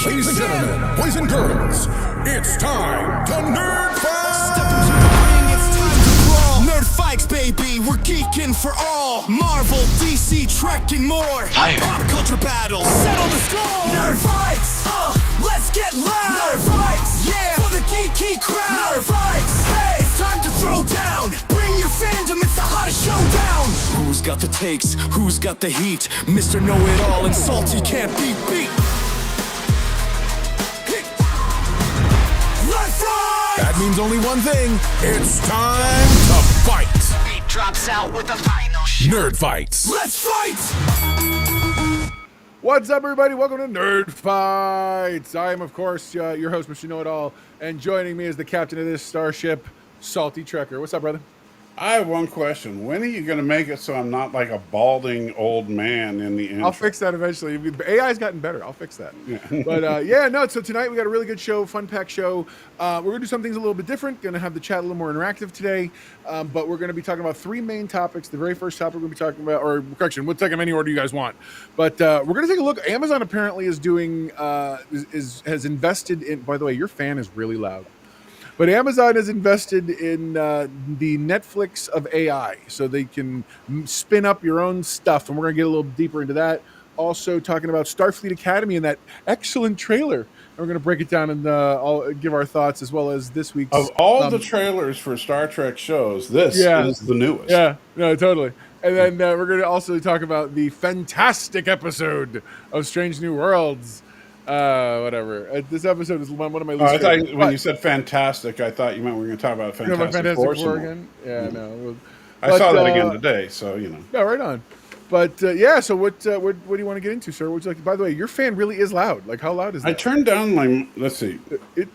Ladies and gentlemen, boys and girls, it's time to nerd fight! Step into the ring, it's time to brawl. Nerd fights, baby, we're geeking for all. Marvel, DC, Trek, and more. Pop culture battles, settle the score. Nerd fights, let's get loud. Nerd fights, yeah, for the geeky crowd. Nerd fights, hey, it's time to throw down. Bring your fandom, it's the hottest showdown. Who's got the takes? Who's got the heat? Mr. Know-It-All and Salty can't be beat. That means only one thing. It's time to fight. Beat drops out with the final shot. Nerd Fights. Let's fight! What's up, everybody? Welcome to Nerd Fights. I am, of course, your host, Mr. Know-It-All, and joining me is the captain of this starship, Salty Trekker. What's up, brother? I have one question. When are you going to make it so I'm not like a balding old man in the intro? I'll fix that eventually. AI's gotten better. I'll fix that. Yeah. But so tonight we got a really good show, fun-packed show. We're going to do some things a little bit different. Going to have the chat a little more interactive today. But we're going to be talking about three main topics. The very first topic we're going to be talking about, or correction, we'll take them any order you guys want. But we're going to take a look. Amazon apparently is doing, has invested in, by the way, your fan is really loud. But Amazon has invested in the Netflix of AI, so they can spin up your own stuff, and we're going to get a little deeper into that. Also talking about Starfleet Academy and that excellent trailer. And we're going to break it down and I'll give our thoughts, as well as this week's. Of all the trailers for Star Trek shows, this is the newest. Yeah, no, totally. And then we're going to also talk about the fantastic episode of Strange New Worlds. Whatever. This episode is one of my least favorite. When you said fantastic, I thought you meant we were going to talk about Fantastic Four again. Yeah, no. I saw that again today, so you know. Yeah, right on. But so what do you want to get into, sir? Would you like? By the way, your fan really is loud. Like, how loud is that? I turned down my. Let's see.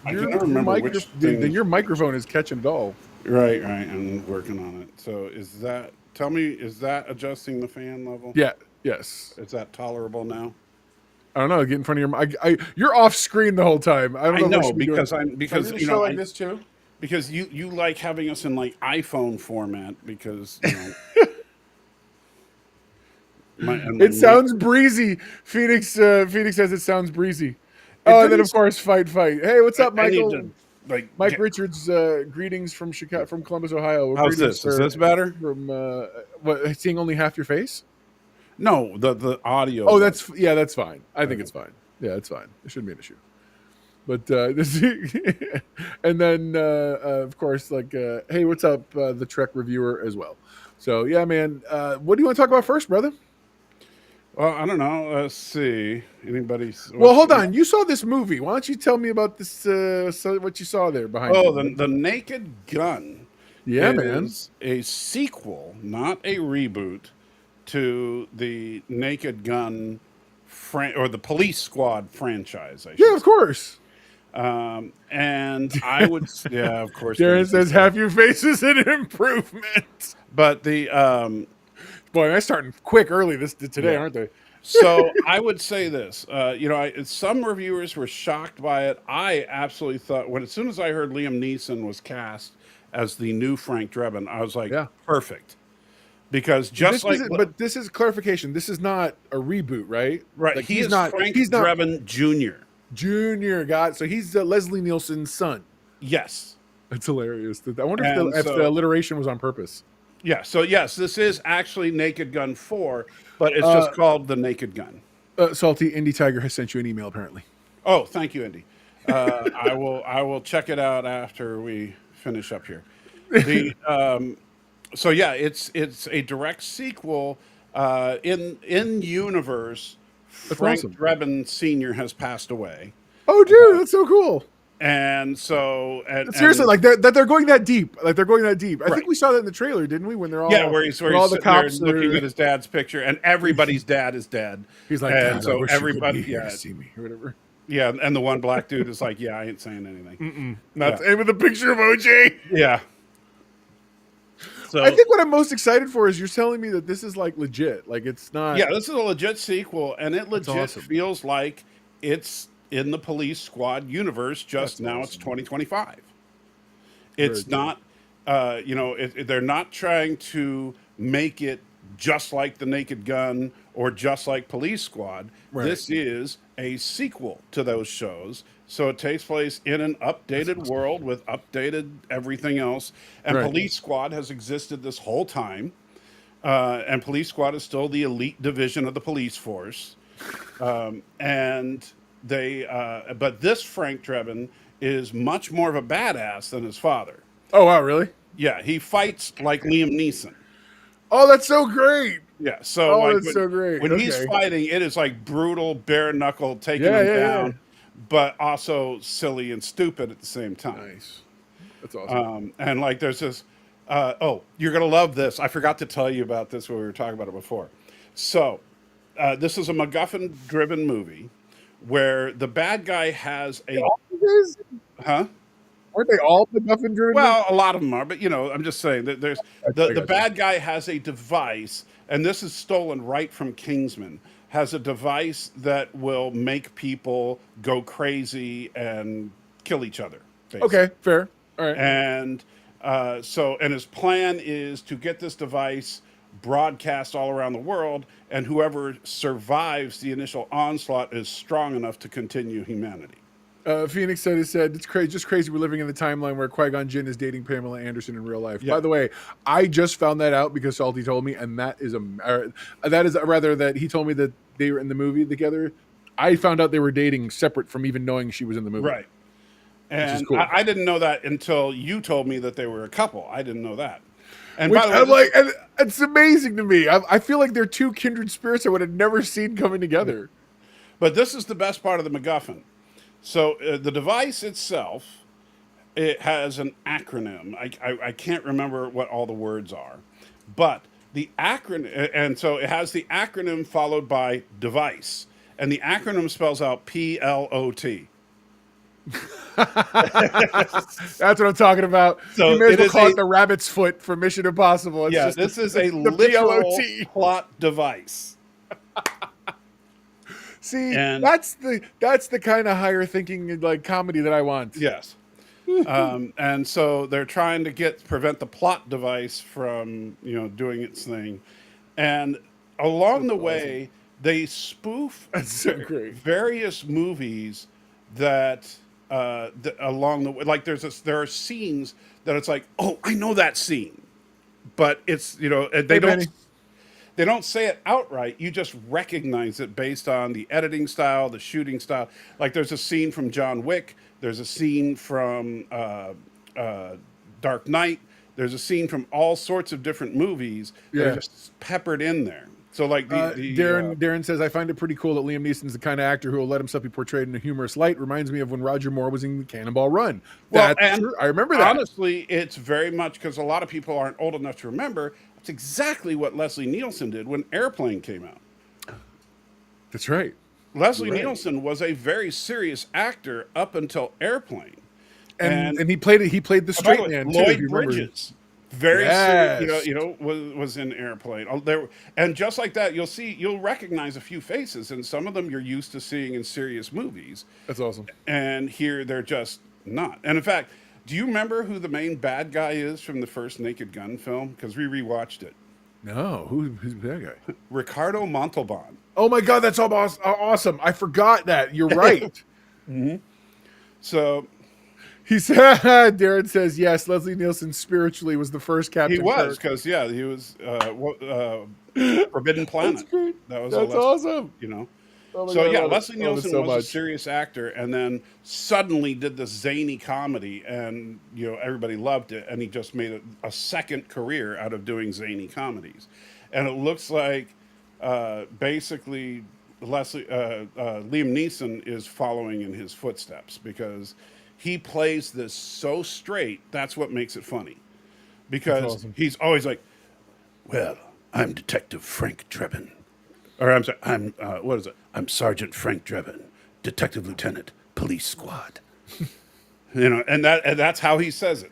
I can't remember which thing. Your microphone is catching it all. Right. I'm working on it. So is that? Tell me, is that adjusting the fan level? Yeah. Yes. Is that tolerable now? I don't know. Get in front of your. You're off screen the whole time. I don't know because you know like this too. Because you like having us in like iPhone format because you know. It sounds breezy. Phoenix says it sounds breezy. Oh, and then of course, fight. Hey, what's up, Michael? Mike Richards, greetings from Chicago, from Columbus, Ohio. How's this? Is this better? From seeing only half your face? No, the audio. Oh, that's fine. I think it's fine. Yeah, it's fine. It shouldn't be an issue. But and then of course, hey, what's up, the Trek reviewer as well. So yeah, man. What do you want to talk about first, brother? Well, I don't know. Let's see. Anybody? Well, hold on. You saw this movie. Why don't you tell me about this? What you saw there behind? Oh, the Naked Gun. Yeah, man. A sequel, not a reboot, to the Naked Gun or the Police Squad franchise. Yeah, of course. And I would, yeah, of course. Darren says half your face is an improvement. But the boy, they're starting quick early today, aren't they? So I would say this. Some reviewers were shocked by it. I absolutely thought as soon as I heard Liam Neeson was cast as the new Frank Drebin, I was like, perfect. Because but this is clarification. This is not a reboot, right? Right. Like, he's not Drebin Jr. So he's Leslie Nielsen's son. Yes. That's hilarious. I wonder if the alliteration was on purpose. Yeah. So yes, this is actually Naked Gun 4, but it's just called the Naked Gun. Salty Indy Tiger has sent you an email, apparently. Oh, thank you, Indy. I will check it out after we finish up here. So yeah, it's a direct sequel. In universe, Frank Drebin Sr. has passed away. Oh, dude, that's so cool. And so, seriously, like they're going that deep. Like they're going that deep. I think we saw that in the trailer, didn't we? When they're all where he's all the cops looking at his dad's picture, and everybody's dad is dead. He's like, and so everybody, see me or whatever. Yeah, and the one black dude is like, I ain't saying anything. Not with a picture of OJ. Yeah. So I think what I'm most excited for is you're telling me that this is like legit. Like it's not. Yeah, this is a legit sequel, and it legit feels like it's in the Police Squad universe. Now it's 2025. It's not, they're not trying to make it just like the Naked Gun or Just Like Police Squad. Right. This is a sequel to those shows. So it takes place in an updated world with updated everything else. And Right. Police Squad has existed this whole time. And Police Squad is still the elite division of the police force. And but this Frank Drebin is much more of a badass than his father. Oh, wow, really? Yeah, he fights like Liam Neeson. Oh, that's so great. Yeah, so Oh, that's so great. When he's Okay. fighting, it is like brutal, bare knuckle, taking Yeah, him yeah, down, yeah. but also silly and stupid at the same time. Nice. That's awesome. And like there's this, you're gonna love this. I forgot to tell you about this when we were talking about it before. So, this is a MacGuffin-driven movie where the bad guy has a, huh? Aren't they all MacGuffin driven? Well, a lot of them are, but I'm just saying that there's I the gotcha. bad guy has a device, and this is stolen right from Kingsman. Has a device that will make people go crazy and kill each other. Basically. Okay, fair. All right. And and his plan is to get this device broadcast all around the world, and whoever survives the initial onslaught is strong enough to continue humanity. Phoenix said it's crazy, just crazy. We're living in the timeline where Qui-Gon Jinn is dating Pamela Anderson in real life. Yeah. By the way, I just found that out because Salty told me, and that is that he told me that they were in the movie together. I found out they were dating separate from even knowing she was in the movie. Right. And cool. I didn't know that until you told me that they were a couple. I didn't know that. And Which by the I'm way, like, and it's amazing to me. I feel like they're two kindred spirits I would have never seen coming together. but this is the best part of the MacGuffin. So the device itself, it has an acronym. I can't remember what all the words are, but the acronym, and so it has the acronym followed by device, and the acronym spells out PLOT. That's what I'm talking about. So you may as it well is call a- it the rabbit's foot from Mission Impossible. It's Yeah, just this is the a literal PLOT. plot device. See, And- that's the kind of higher thinking like comedy that I want. Yes. And so they're trying to prevent the plot device from, doing its thing. And along the way, they spoof That's so great. various movies that along the way, like there are scenes that it's like, oh, I know that scene, but it's and they Hey, don't Benny. they don't say it outright. You just recognize it based on the editing style, the shooting style. Like there's a scene from John Wick. There's a scene from Dark Knight. There's a scene from all sorts of different movies that Yeah. are just peppered in there. So like Darren says, I find it pretty cool that Liam Neeson's the kind of actor who will let himself be portrayed in a humorous light. Reminds me of when Roger Moore was in Cannonball Run. Well, That's and true. I remember that. Honestly, it's very much because a lot of people aren't old enough to remember. It's exactly what Leslie Nielsen did when Airplane came out. That's right. Leslie Right. Nielsen was a very serious actor up until Airplane. And he played the By the straight way, man too. Lloyd if you remember. Bridges, very Yes. serious, was in Airplane. And just like that, you'll recognize a few faces, and some of them you're used to seeing in serious movies, That's awesome. and here they're just not. And in fact, do you remember who the main bad guy is from the first Naked Gun film? Because we rewatched it. No, who's that guy? Ricardo Montalban. Oh my God, that's all awesome. I forgot that. You're right. So He said, Darren says, yes, Leslie Nielsen spiritually was the first Captain he was, Kirk. because he was Forbidden Planet. That's great. That was That's a awesome. So Oh my God, I yeah, love it. Leslie I love it Nielsen so was much. a serious actor, and then suddenly did this zany comedy, and everybody loved it, and he just made a second career out of doing zany comedies, and it looks like basically Liam Neeson is following in his footsteps because he plays this so straight. That's what makes it funny, because awesome. he's always like, "Well, I'm Detective Frank Drebin." Or I'm sorry, what is it? I'm Sergeant Frank Drebin, Detective Lieutenant, Police Squad. And that's how he says it.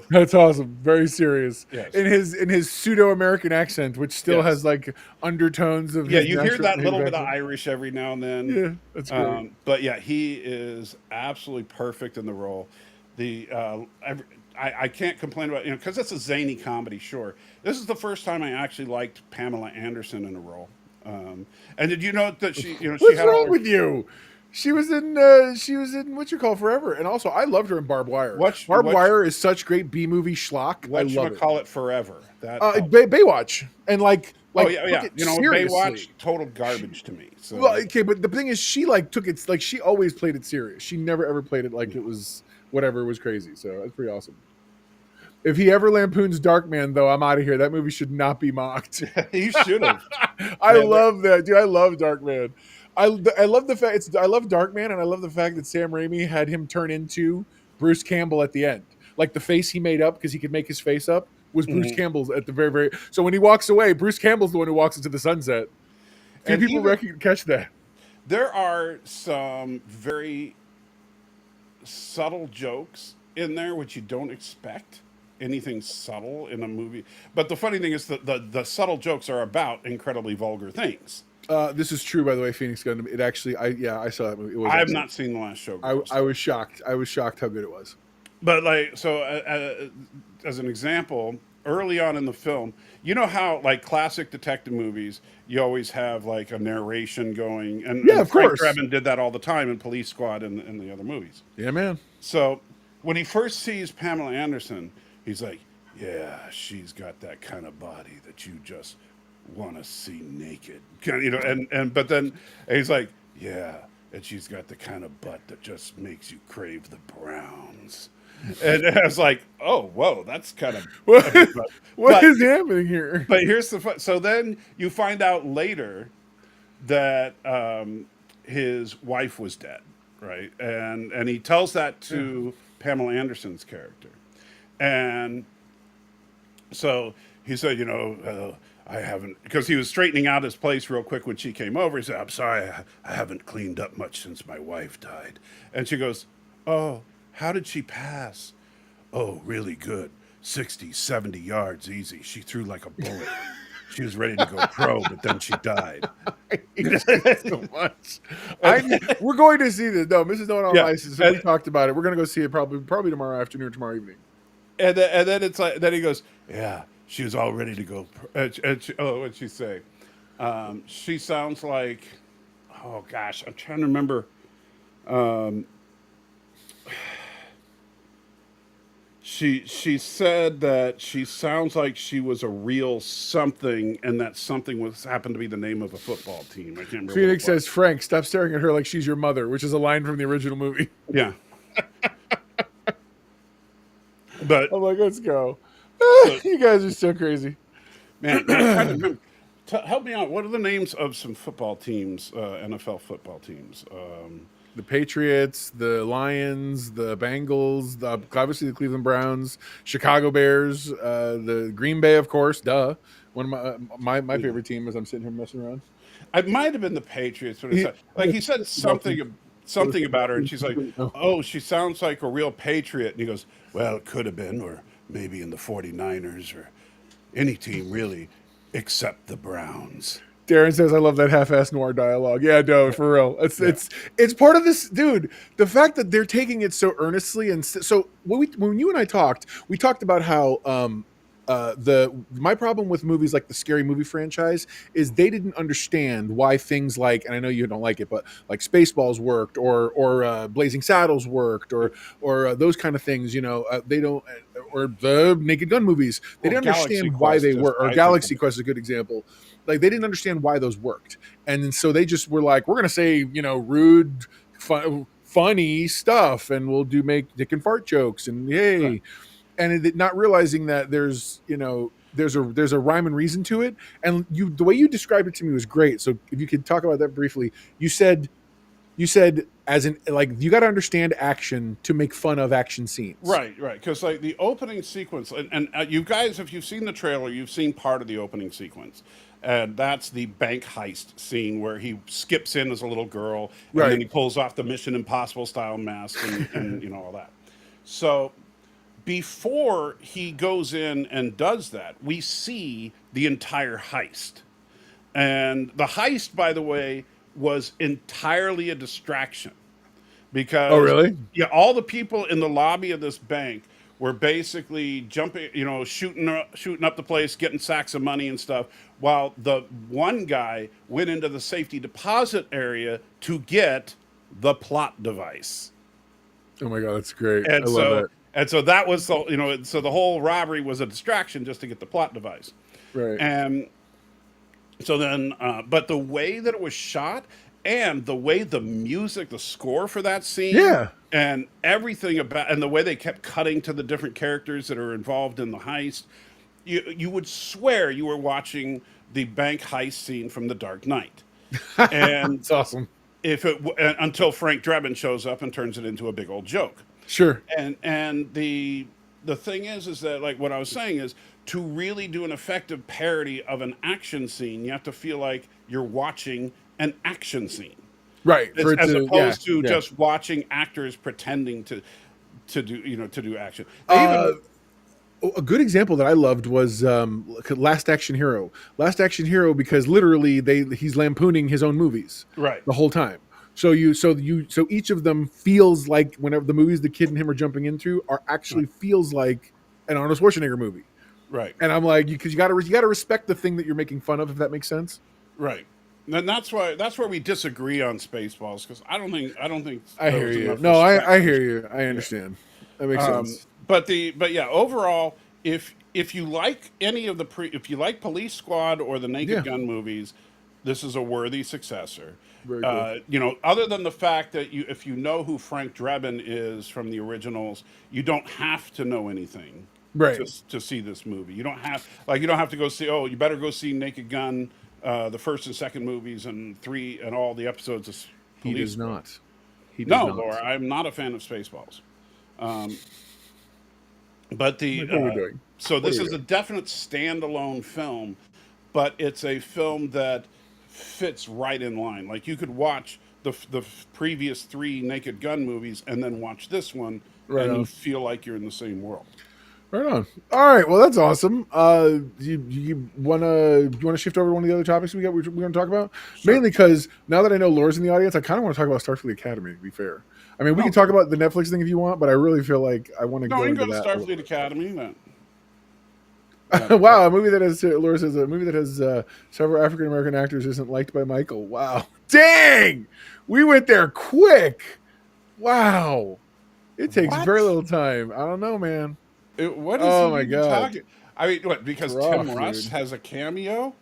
That's awesome. Very serious. Yes. In his pseudo American accent, which still Yes. has like undertones of Yeah, his you hear natural that little native bit of accent. Irish every now and then. Yeah, that's great. But yeah, he is absolutely perfect in the role. I can't complain about because it's a zany comedy. Sure, this is the first time I actually liked Pamela Anderson in a role. And did you know that she What's had all wrong her, with you? She was in what you call Forever, and also I loved her in Barbed Wire. what Barbed Wire is such great B movie schlock. I love it. call it forever? That helps. Baywatch, and Oh yeah, took yeah. it Baywatch seriously. total garbage to me. So Well, okay, but the thing is, she took it she always played it serious. She never ever played it like it was whatever was crazy. So that's pretty awesome. If he ever lampoons Darkman, though, I'm out of here. That movie should not be mocked. you should have. I love that, dude. I love Darkman. I love the fact I love Darkman, and I love the fact that Sam Raimi had him turn into Bruce Campbell at the end. Like the face he made up because he could make his face up was Bruce Campbell's at the very, very. So when he walks away, Bruce Campbell's the one who walks into the sunset. Few people catch that. There are some very subtle jokes in there which you don't expect anything subtle in a movie. But the funny thing is that the subtle jokes are about incredibly vulgar things. This is true, by the way, Phoenix Gun. It actually, I saw that movie. It was I have not seen the last show. I was shocked. I was shocked how good it was. But as an example, early on in the film, you know how classic detective movies, you always have a narration going, and of Frank course. Drebin did that all the time in Police Squad and the other movies. Yeah, man. So when he first sees Pamela Anderson, he's like, "Yeah, she's got that kind of body that you just want to see naked," but then he's like, "Yeah, and she's got the kind of butt that just makes you crave the browns." And I was like, "Oh, whoa, that's kind of what is happening here?" But here's the fun. So then you find out later that his wife was dead, right? And he tells that to Pamela Anderson's character, and so he said, I haven't, because he was straightening out his place real quick when she came over. He said, "I'm sorry, I haven't cleaned up much since my wife died." And she goes, "Oh, how did she pass?" "Oh, really good. 60, 70 yards easy. She threw like a bullet. She was ready to go pro, but then she died." So much. We're going to see this. No, Mrs. No One on License. We talked about it. We're going to go see it probably tomorrow afternoon or tomorrow evening. And then it's like, then he goes, "Yeah, she was all ready to go." What'd she say? She sounds like, oh gosh, I'm trying to remember. She said that she sounds like she was a real something, and that something happened to be the name of a football team. I can't remember. Phoenix says, "Frank, stop staring at her like she's your mother," which is a line from the original movie. Yeah. But I'm like, let's go. You guys are so crazy. Man, I'm trying to remember. Help me out. What are the names of some football teams, NFL football teams? The Patriots, the Lions, the Bengals, obviously the Cleveland Browns, Chicago Bears, the Green Bay, of course. Duh. One of my favorite team as I'm sitting here messing around. It might have been the Patriots. But he said something about her, and she's like, "Oh, she sounds like a real patriot." And he goes, "Well, it could have been, or maybe in the 49ers, or any team really, except the Browns." Darren says, "I love that half-assed noir dialogue." Yeah, no, for real. It's part of this, dude. The fact that they're taking it so earnestly, and so when you and I talked, we talked about how my problem with movies like the Scary Movie franchise is they didn't understand why things like, and I know you don't like it, but like Spaceballs worked, or Blazing Saddles worked, or those kind of things. They don't, or the Naked Gun movies. They didn't understand why they were. Or Galaxy Quest is a good example. Like they didn't understand why those worked, and so they just were like, "We're gonna say rude, funny stuff, and we'll make dick and fart jokes, and yay." Right. And not realizing that there's a rhyme and reason to it, and the way you described it to me was great. So if you could talk about that briefly, you said as in you got to understand action to make fun of action scenes. Right. Because the opening sequence, and you guys, if you've seen the trailer, you've seen part of the opening sequence. And that's the bank heist scene where he skips in as a little girl, and then he pulls off the Mission Impossible style mask and all that. So before he goes in and does that, we see the entire heist. And the heist, by the way, was entirely a distraction. Because oh, really? Yeah, all the people in the lobby of this bank were basically jumping, shooting up the place, getting sacks of money and stuff, while the one guy went into the safety deposit area to get the plot device. Oh my god, that's great! And I love it. And so that was so the whole robbery was a distraction just to get the plot device. Right. And so then, but the way that it was shot and the way the music, the score for that scene, and everything about, and the way they kept cutting to the different characters that are involved in the heist, you would swear you were watching the bank heist scene from The Dark Knight. And it's awesome. Until Frank Drebin shows up and turns it into a big old joke. Sure. And the thing is that, like, what I was saying is, to really do an effective parody of an action scene, you have to feel like you're watching an action scene, right? As opposed to just watching actors pretending to do action. A good example that I loved was Last Action Hero. Last Action Hero, because literally he's lampooning his own movies right the whole time. So each of them feels like, whenever the movies the kid and him are jumping into are actually feels like an Arnold Schwarzenegger movie. Right. And I'm like, because you got to respect the thing that you're making fun of, if that makes sense. Right. And that's where we disagree on Spaceballs, because I don't think I hear you. No, I hear you. I understand. That makes sense. But yeah, overall, if you like any of if you like Police Squad or the Naked Gun movies, this is a worthy successor. Very cool. Other than the fact that if you know who Frank Drebin is from the originals, you don't have to know anything. Right. To see this movie. You don't have to go see, you better go see Naked Gun, the first and second movies and all the episodes of Police. He does not. No, Laura, I'm not a fan of Spaceballs. But this is a definite standalone film, but it's a film that fits right in line. Like, you could watch the previous 3 Naked Gun movies and then watch this one, and you feel like you're in the same world. Right on. All right. Well, that's awesome. You wanna shift over to one of the other topics we're going to talk about? Sure. Mainly because now that I know Laura's in the audience, I kind of want to talk about Starfleet Academy. To be fair, I mean, we can talk about the Netflix thing if you want, but I really feel like I want to go into that. No, you can go to Starfleet Academy then. Wow, a movie that has, Laura says, a movie that has several African American actors isn't liked by Michael. Wow, dang, we went there quick. Wow, it takes very little time. I don't know, man. What is oh my god! Talking? I mean, what? Because Tim Russ has a cameo?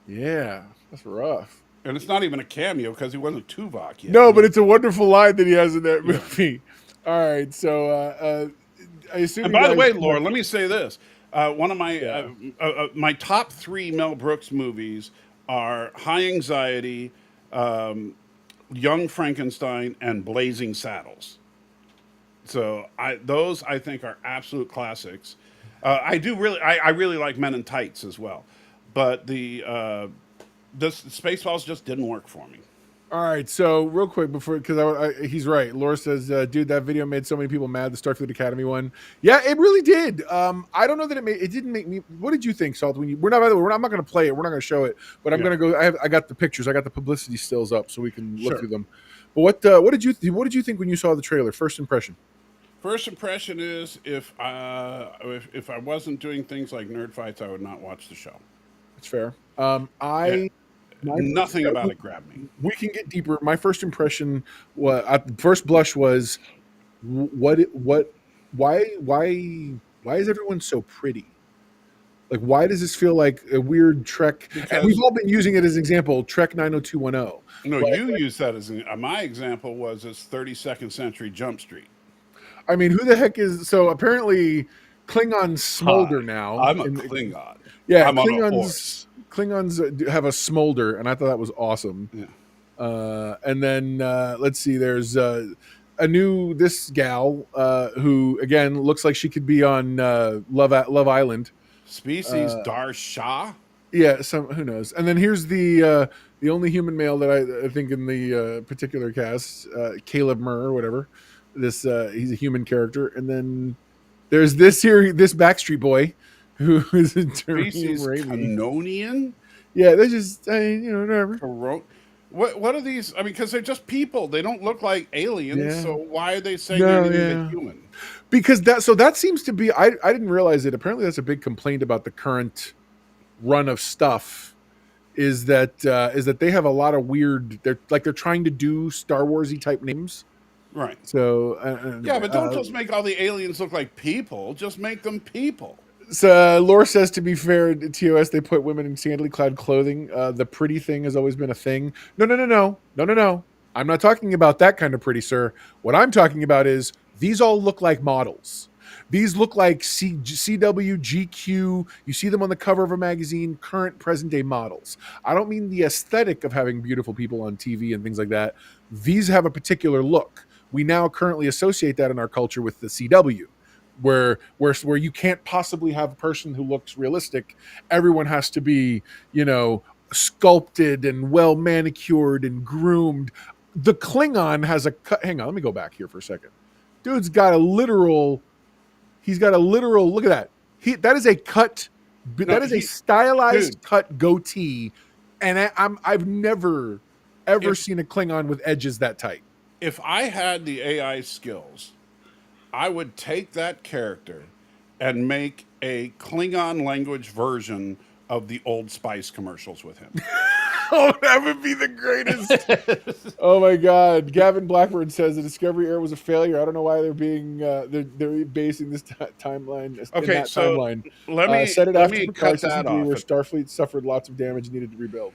Yeah, that's rough. And it's not even a cameo because he wasn't Tuvok yet. No, but it's a wonderful line that he has in that movie. All right, so I assume. And by the way, Laura, let me say this: one of my my top 3 Mel Brooks movies are High Anxiety, Young Frankenstein, and Blazing Saddles. So those I think are absolute classics. I really like Men in Tights as well, but Spaceballs just didn't work for me. All right, so real quick because he's right. Laura says, "Dude, that video made so many people mad." The Starfleet Academy one, yeah, it really did. I don't know that it didn't make me. What did you think, Salt? I'm not going to play it. We're not going to show it, but I'm going to go. I got the pictures. I got the publicity stills up, so we can look through them. But what did you think when you saw the trailer? First impression. First impression is if I wasn't doing things like Nerd Fights, I would not watch the show. That's fair. Nothing about it grabbed me. We can get deeper. My first impression at first blush was, why is everyone so pretty? Like, why does this feel like a weird Trek? And we've all been using it as an example, Trek 90210. No, you used that as my example was this 32nd Century Jump Street. I mean, who the heck is... So apparently Klingons smolder now. I'm a Klingon. Yeah, I'm on a horse. Klingons have a smolder, and I thought that was awesome. Yeah. And then, let's see, there's this gal who, again, looks like she could be on Love Island. Species Dar Shah? Yeah, who knows? And then here's the only human male that I think in the particular cast, Caleb Murr or whatever. He's a human character. And then there's this Backstreet Boy who is a Species Canonian? Yeah, they're just, whatever. What are these? I mean, because they're just people. They don't look like aliens. Yeah. So why are they saying they're human? because that seems to be. I didn't realize it. Apparently, that's a big complaint about the current run of stuff. Is that they have a lot of weird. They're trying to do Star Warsy type names. Right. So yeah, but don't just make all the aliens look like people. Just make them people. So Lore says, to be fair, TOS, they put women in scantily clad clothing. The pretty thing has always been a thing. No. I'm not talking about that kind of pretty, sir. What I'm talking about is these all look like models. These look like CW, GQ. You see them on the cover of a magazine, current present day models. I don't mean the aesthetic of having beautiful people on TV and things like that. These have a particular look. We now currently associate that in our culture with the CW. Where you can't possibly have a person who looks realistic. Everyone has to be, sculpted and well manicured and groomed. The Klingon has a cut. Hang on, let me go back here for a second. Dude's got a literal. He's got a literal. Look at that. That is a cut. That is a stylized cut goatee, and I've never ever seen a Klingon with edges that tight. If I had the AI skills, I would take that character and make a Klingon language version of the Old Spice commercials with him. Oh, that would be the greatest. Oh my God. Gavin Blackburn says the Discovery era was a failure. I don't know why they're being they're basing this timeline. Okay, so timeline. Let me cut that off. Where Starfleet suffered lots of damage and needed to rebuild.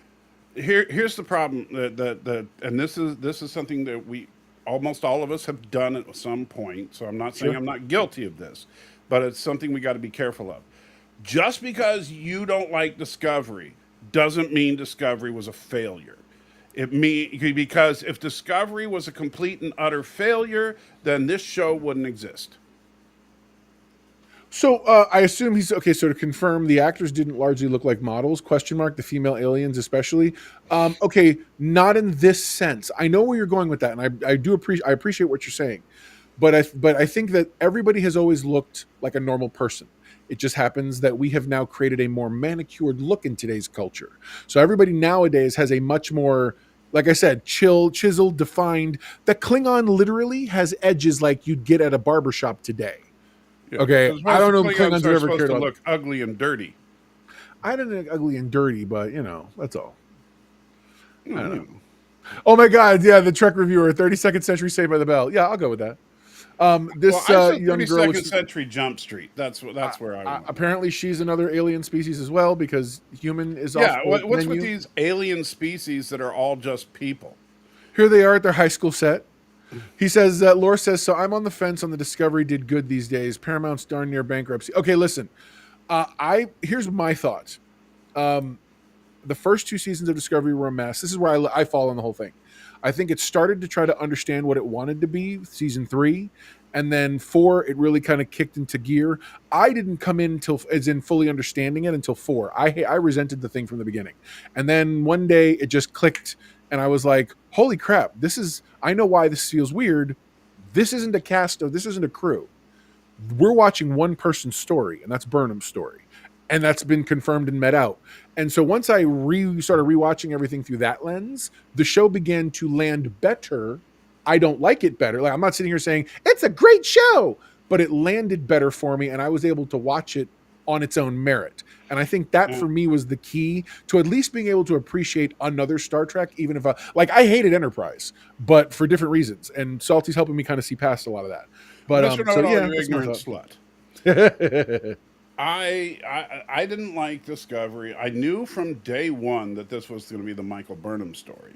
Here's the problem and this is something that almost all of us have done at some point. So I'm not saying I'm not guilty of this, but it's something we got to be careful of. Just because you don't like Discovery doesn't mean Discovery was a failure. Because if Discovery was a complete and utter failure, then this show wouldn't exist. So I assume he's okay. So to confirm, the actors didn't largely look like models? Question mark. The female aliens, especially. Okay, not in this sense. I know where you're going with that, and I appreciate what you're saying, but I think that everybody has always looked like a normal person. It just happens that we have now created a more manicured look in today's culture. So everybody nowadays has a much more, like I said, chiseled, defined. The Klingon literally has edges like you'd get at a barbershop today. Yeah. Okay, I don't know if Klingons are ever cared to look ugly and dirty. I don't think ugly and dirty, but that's all. I don't know. Oh my God, yeah, the Trek reviewer, 32nd Century Saved by the Bell. Yeah, I'll go with that. This young girl, 32nd Century Jump Street. That's where I went. Apparently, she's another alien species as well because human is. Yeah, what's with these alien species that are all just people? Here they are at their high school set. He says, Lore says, so I'm on the fence on the Discovery did good these days. Paramount's darn near bankruptcy. Okay, listen. Here's my thoughts. The first 2 seasons of Discovery were a mess. This is where I fall on the whole thing. I think it started to try to understand what it wanted to be, season 3. And then 4, it really kind of kicked into gear. I didn't come in as in fully understanding it until 4. I resented the thing from the beginning. And then one day it just clicked. And I was like, holy crap, I know why this feels weird. This isn't a crew. We're watching one person's story, and that's Burnham's story. And that's been confirmed and met out. And so once I started rewatching everything through that lens, the show began to land better. I don't like it better. Like, I'm not sitting here saying, it's a great show, but it landed better for me, and I was able to watch it on its own merit. And I think that for me was the key to at least being able to appreciate another Star Trek, even if I hated Enterprise, but for different reasons. And Salty's helping me kind of see past a lot of that. But you ignorant slut. I didn't like Discovery. I knew from day one that this was going to be the Michael Burnham story.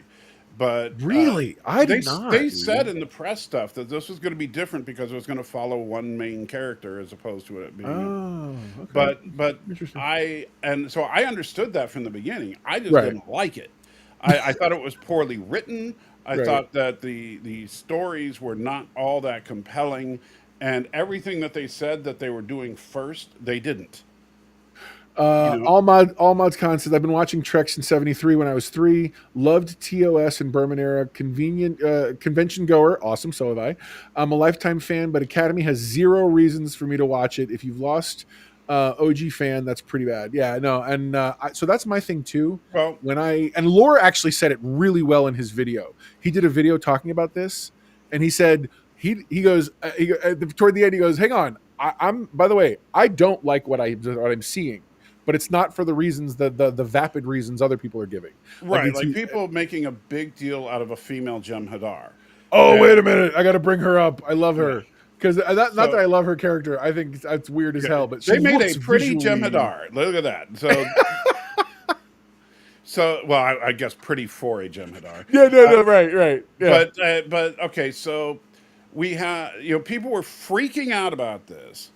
But really, I did not. They said in the press stuff that this was going to be different because it was going to follow one main character as opposed to it being. Oh, okay. But I understood that from the beginning. I just didn't like it. I thought it was poorly written. I thought that the stories were not all that compelling, and everything that they said that they were doing first, they didn't. All mods Con says, I've been watching Trek since '73 when I was 3. Loved TOS and Berman era. Convention goer. Awesome. So have I. I'm a lifetime fan, but Academy has 0 reasons for me to watch it. If you've lost OG fan, that's pretty bad. Yeah, no. And so that's my thing too. Well, and Laura actually said it really well in his video. He did a video talking about this, and he said he goes toward the end. He goes, "Hang on, I'm by the way, I don't like what I'm seeing, but it's not for the reasons the vapid reasons other people are giving. Right, like people making a big deal out of a female Jem'Hadar. Oh, wait a minute, I got to bring her up. I love her." Yeah. Because not that I love her character, I think that's weird as hell. But they made a pretty Jem'Hadar. Look at that. So, well, I guess pretty for a Jem'Hadar. Yeah, no, right. Yeah. But okay, so we have people were freaking out about this,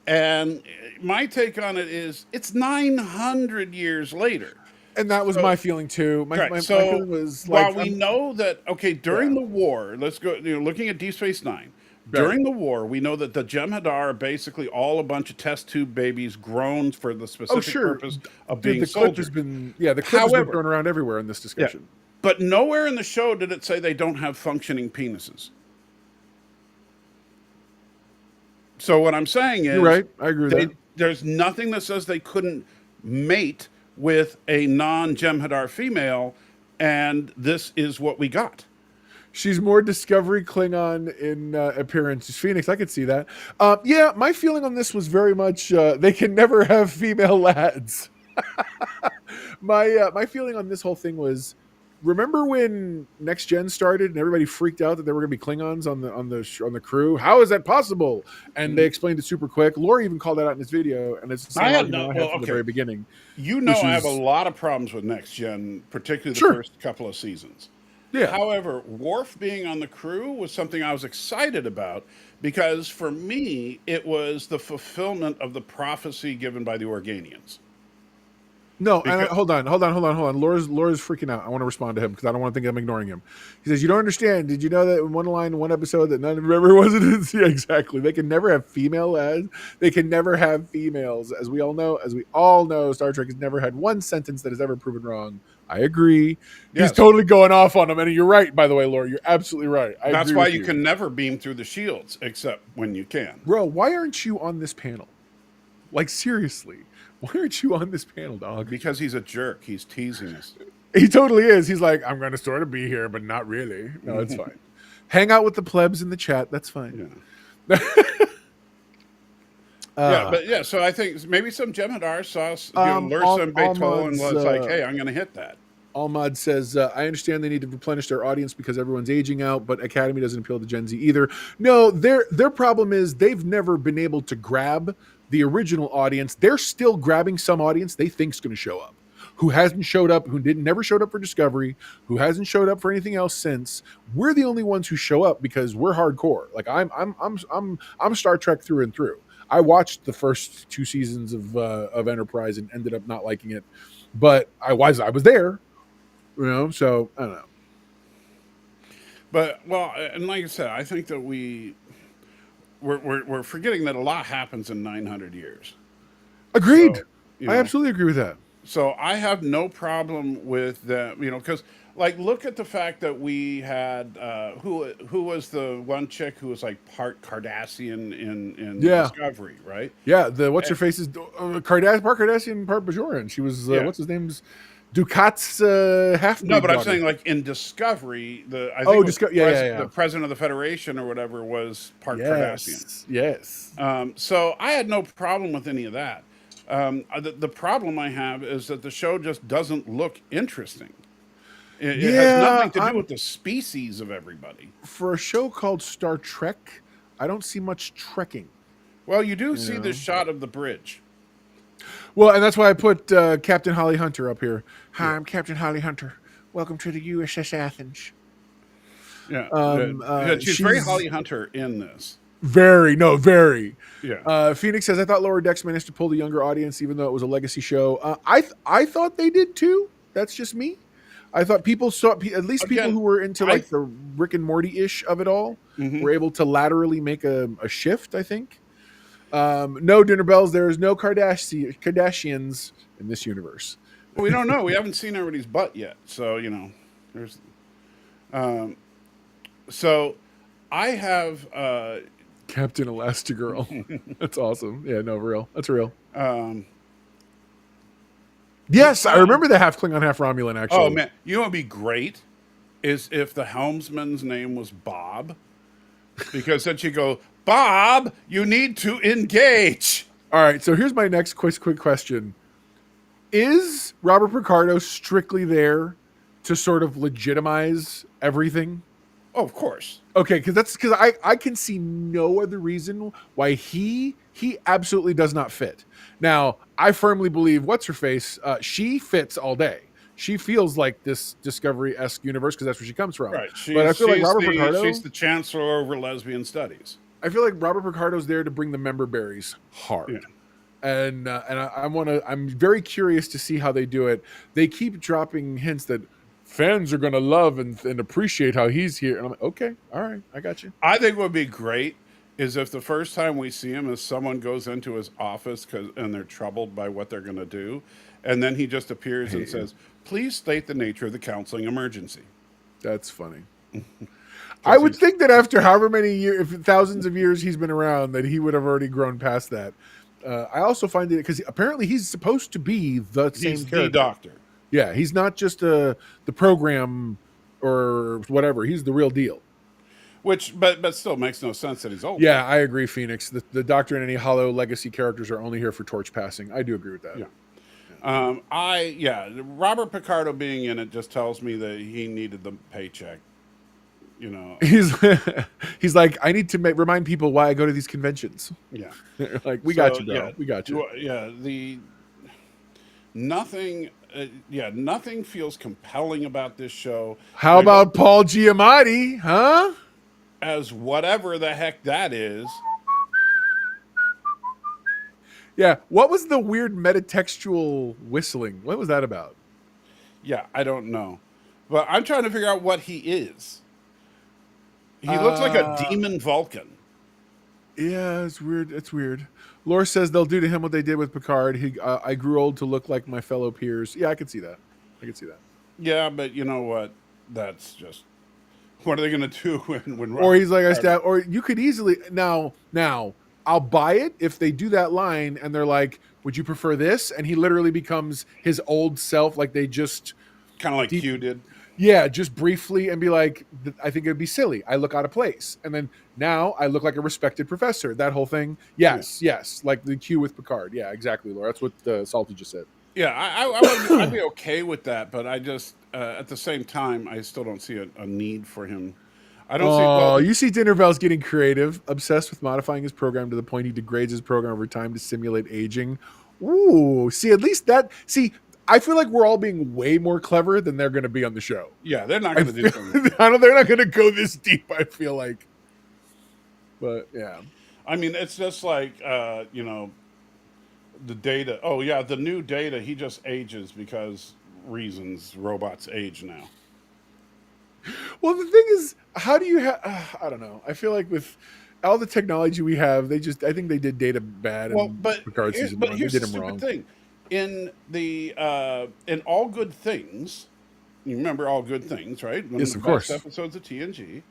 and my take on it is it's 900 years later. And that was my feeling too. My feeling was like, while we know that during the war, let's go looking at Deep Space Nine. During the war, we know that the Jem'Hadar are basically all a bunch of test tube babies grown for the specific purpose of being soldiers. The clip has been thrown around everywhere in this discussion. Yeah, but nowhere in the show did it say they don't have functioning penises. So what I'm saying is, you're right. I agree with that. There's nothing that says they couldn't mate with a non-Jem'Hadar female, and this is what we got. She's more Discovery Klingon in appearance. Phoenix, I could see that. Yeah, my feeling on this was very much they can never have female lads. My feeling on this whole thing was, remember when Next Gen started and everybody freaked out that there were going to be Klingons on the crew? How is that possible? And they explained it super quick. Lori even called that out in this video, and it's the same argument I had from the very beginning. I have a lot of problems with Next Gen, particularly the first couple of seasons. Yeah. However, Worf being on the crew was something I was excited about because for me, it was the fulfillment of the prophecy given by the Organians. No, hold on. Laura's freaking out. I want to respond to him because I don't want to think I'm ignoring him. He says, "You don't understand. Did you know that in one line, in one episode, that none of ever wasn't?" Yeah, exactly. They can never have female lads. They can never have females. As we all know, Star Trek has never had one sentence that has ever proven wrong. I agree. Yes. He's totally going off on him, and you're right. By the way, Laura, you're absolutely right. That's why you can never beam through the shields, except when you can. Bro, why aren't you on this panel? Like seriously. Why aren't you on this panel, dog? Because he's a jerk. He's teasing us. He totally is. He's like, I'm going to sort of be here, but not really. No, it's fine. Hang out with the plebs in the chat. That's fine. Yeah. So I think maybe some Jem'Hadar saw Lursa and Beethoven and was like, hey, I'm going to hit that. Almad says, I understand they need to replenish their audience because everyone's aging out, but Academy doesn't appeal to Gen Z either. No, their problem is they've never been able to grab the original audience. They're still grabbing some audience they think's going to show up, who hasn't showed up, never showed up for Discovery, who hasn't showed up for anything else since. We're the only ones who show up because we're hardcore. Like I'm Star Trek through and through. I watched the first 2 seasons of Enterprise and ended up not liking it, but I was there, So I don't know. But and like I said, I think that we're forgetting that a lot happens in 900 years. Agreed. So, I absolutely agree with that. So I have no problem with that, because look at the fact that we had who was the one chick who was like part Cardassian in Discovery, right? Yeah, what's her face is part Cardassian, part Bajoran. She was what's his name's Ducat's half. No, but I'm saying in Discovery, the president of the Federation or whatever was part Cardassian. Yes. So I had no problem with any of that. The problem I have is that the show just doesn't look interesting. It has nothing to do with the species of everybody. For a show called Star Trek, I don't see much trekking. Well, you do see the shot of the bridge. Well, and that's why I put Captain Holly Hunter up here. Hi, I'm Captain Holly Hunter. Welcome to the USS Athens. Yeah, she's very Holly Hunter in this. Very. Yeah. Phoenix says, I thought Lower Decks managed to pull the younger audience, even though it was a legacy show. I thought they did too. That's just me. I thought people saw, at least people who were into the Rick and Morty-ish of it all, were able to laterally make a shift, I think. No, Dinner Bells, there is no Kardashians in this universe. Well, we don't know. We haven't seen everybody's butt yet. So, there's... So, I have... Captain Elastigirl. That's awesome. Yeah, no, real. That's real. Yes, I remember the half Klingon, half Romulan, actually. Oh, man. You know what would be great is if the helmsman's name was Bob. because then she'd go, Bob, you need to engage. All right, so here's my next quick question. Is Robert Picardo strictly there to sort of legitimize everything? Oh, of course. Okay, because I can see no other reason why he absolutely does not fit. Now, I firmly believe what's her face, she fits all day. She feels like this Discovery-esque universe because that's where she comes from. Right. But I feel like Robert Picardo, she's the chancellor over lesbian studies. I feel like Robert Picardo's there to bring the member berries hard. Yeah. And I'm very curious to see how they do it. They keep dropping hints that fans are going to love and appreciate how he's here. And I'm like, okay, all right, I got you. I think what would be great is if the first time we see him is someone goes into his office and they're troubled by what they're going to do. And then he just appears and says, please state the nature of the counseling emergency. That's funny. I would think that after however many years, thousands of years he's been around, that he would have already grown past that. I also find it because apparently he's supposed to be the same character. The doctor. Yeah, he's not just the program or whatever. He's the real deal. Which, but still makes no sense that he's old. Yeah, I agree, Phoenix. The Doctor and any Hollow Legacy characters are only here for torch passing. I do agree with that. Yeah. Robert Picardo being in it just tells me that he needed the paycheck. You know, he's like, I need to remind people why I go to these conventions. Yeah, like we got you, bro. Yeah, we got you. Yeah, nothing feels compelling about this show. How about Paul Giamatti, huh? As whatever the heck that is. Yeah, what was the weird metatextual whistling? What was that about? Yeah, I don't know, but I'm trying to figure out what he is. He looks like a demon Vulcan. Yeah, it's weird. It's weird. Laura says they'll do to him what they did with Picard. I grew old to look like my fellow peers. Yeah, I could see that. Yeah, but you know what? That's just what are they going to do when? Or he's like I stab. Or you could easily now. I'll buy it if they do that line and they're like, "Would you prefer this?" And he literally becomes his old self, like they just kind of like Q did. Yeah, just briefly and be like, I think it'd be silly. I look out of place. And then now I look like a respected professor. That whole thing. Yes. Like the Q with Picard. Yeah, exactly, Laura. That's what Salty just said. Yeah, I'd be okay with that. But I just, at the same time, I still don't see a need for him. I don't see. Oh, you see Dinnerville's getting creative, obsessed with modifying his program to the point he degrades his program over time to simulate aging. Ooh, see, at least that. See, I feel like we're all being way more clever than they're going to be on the show. Yeah, they're not going to do something. They're not going to go this deep, I feel like. But, yeah. I mean, it's just like, the Data. Oh, yeah, the new Data, he just ages because reasons robots age now. Well, the thing is, how do you have... I don't know. I feel like with all the technology we have, I think they did Data bad. But here's the stupid thing. In All Good Things, you remember All Good Things, right? One of course. Episodes of TNG.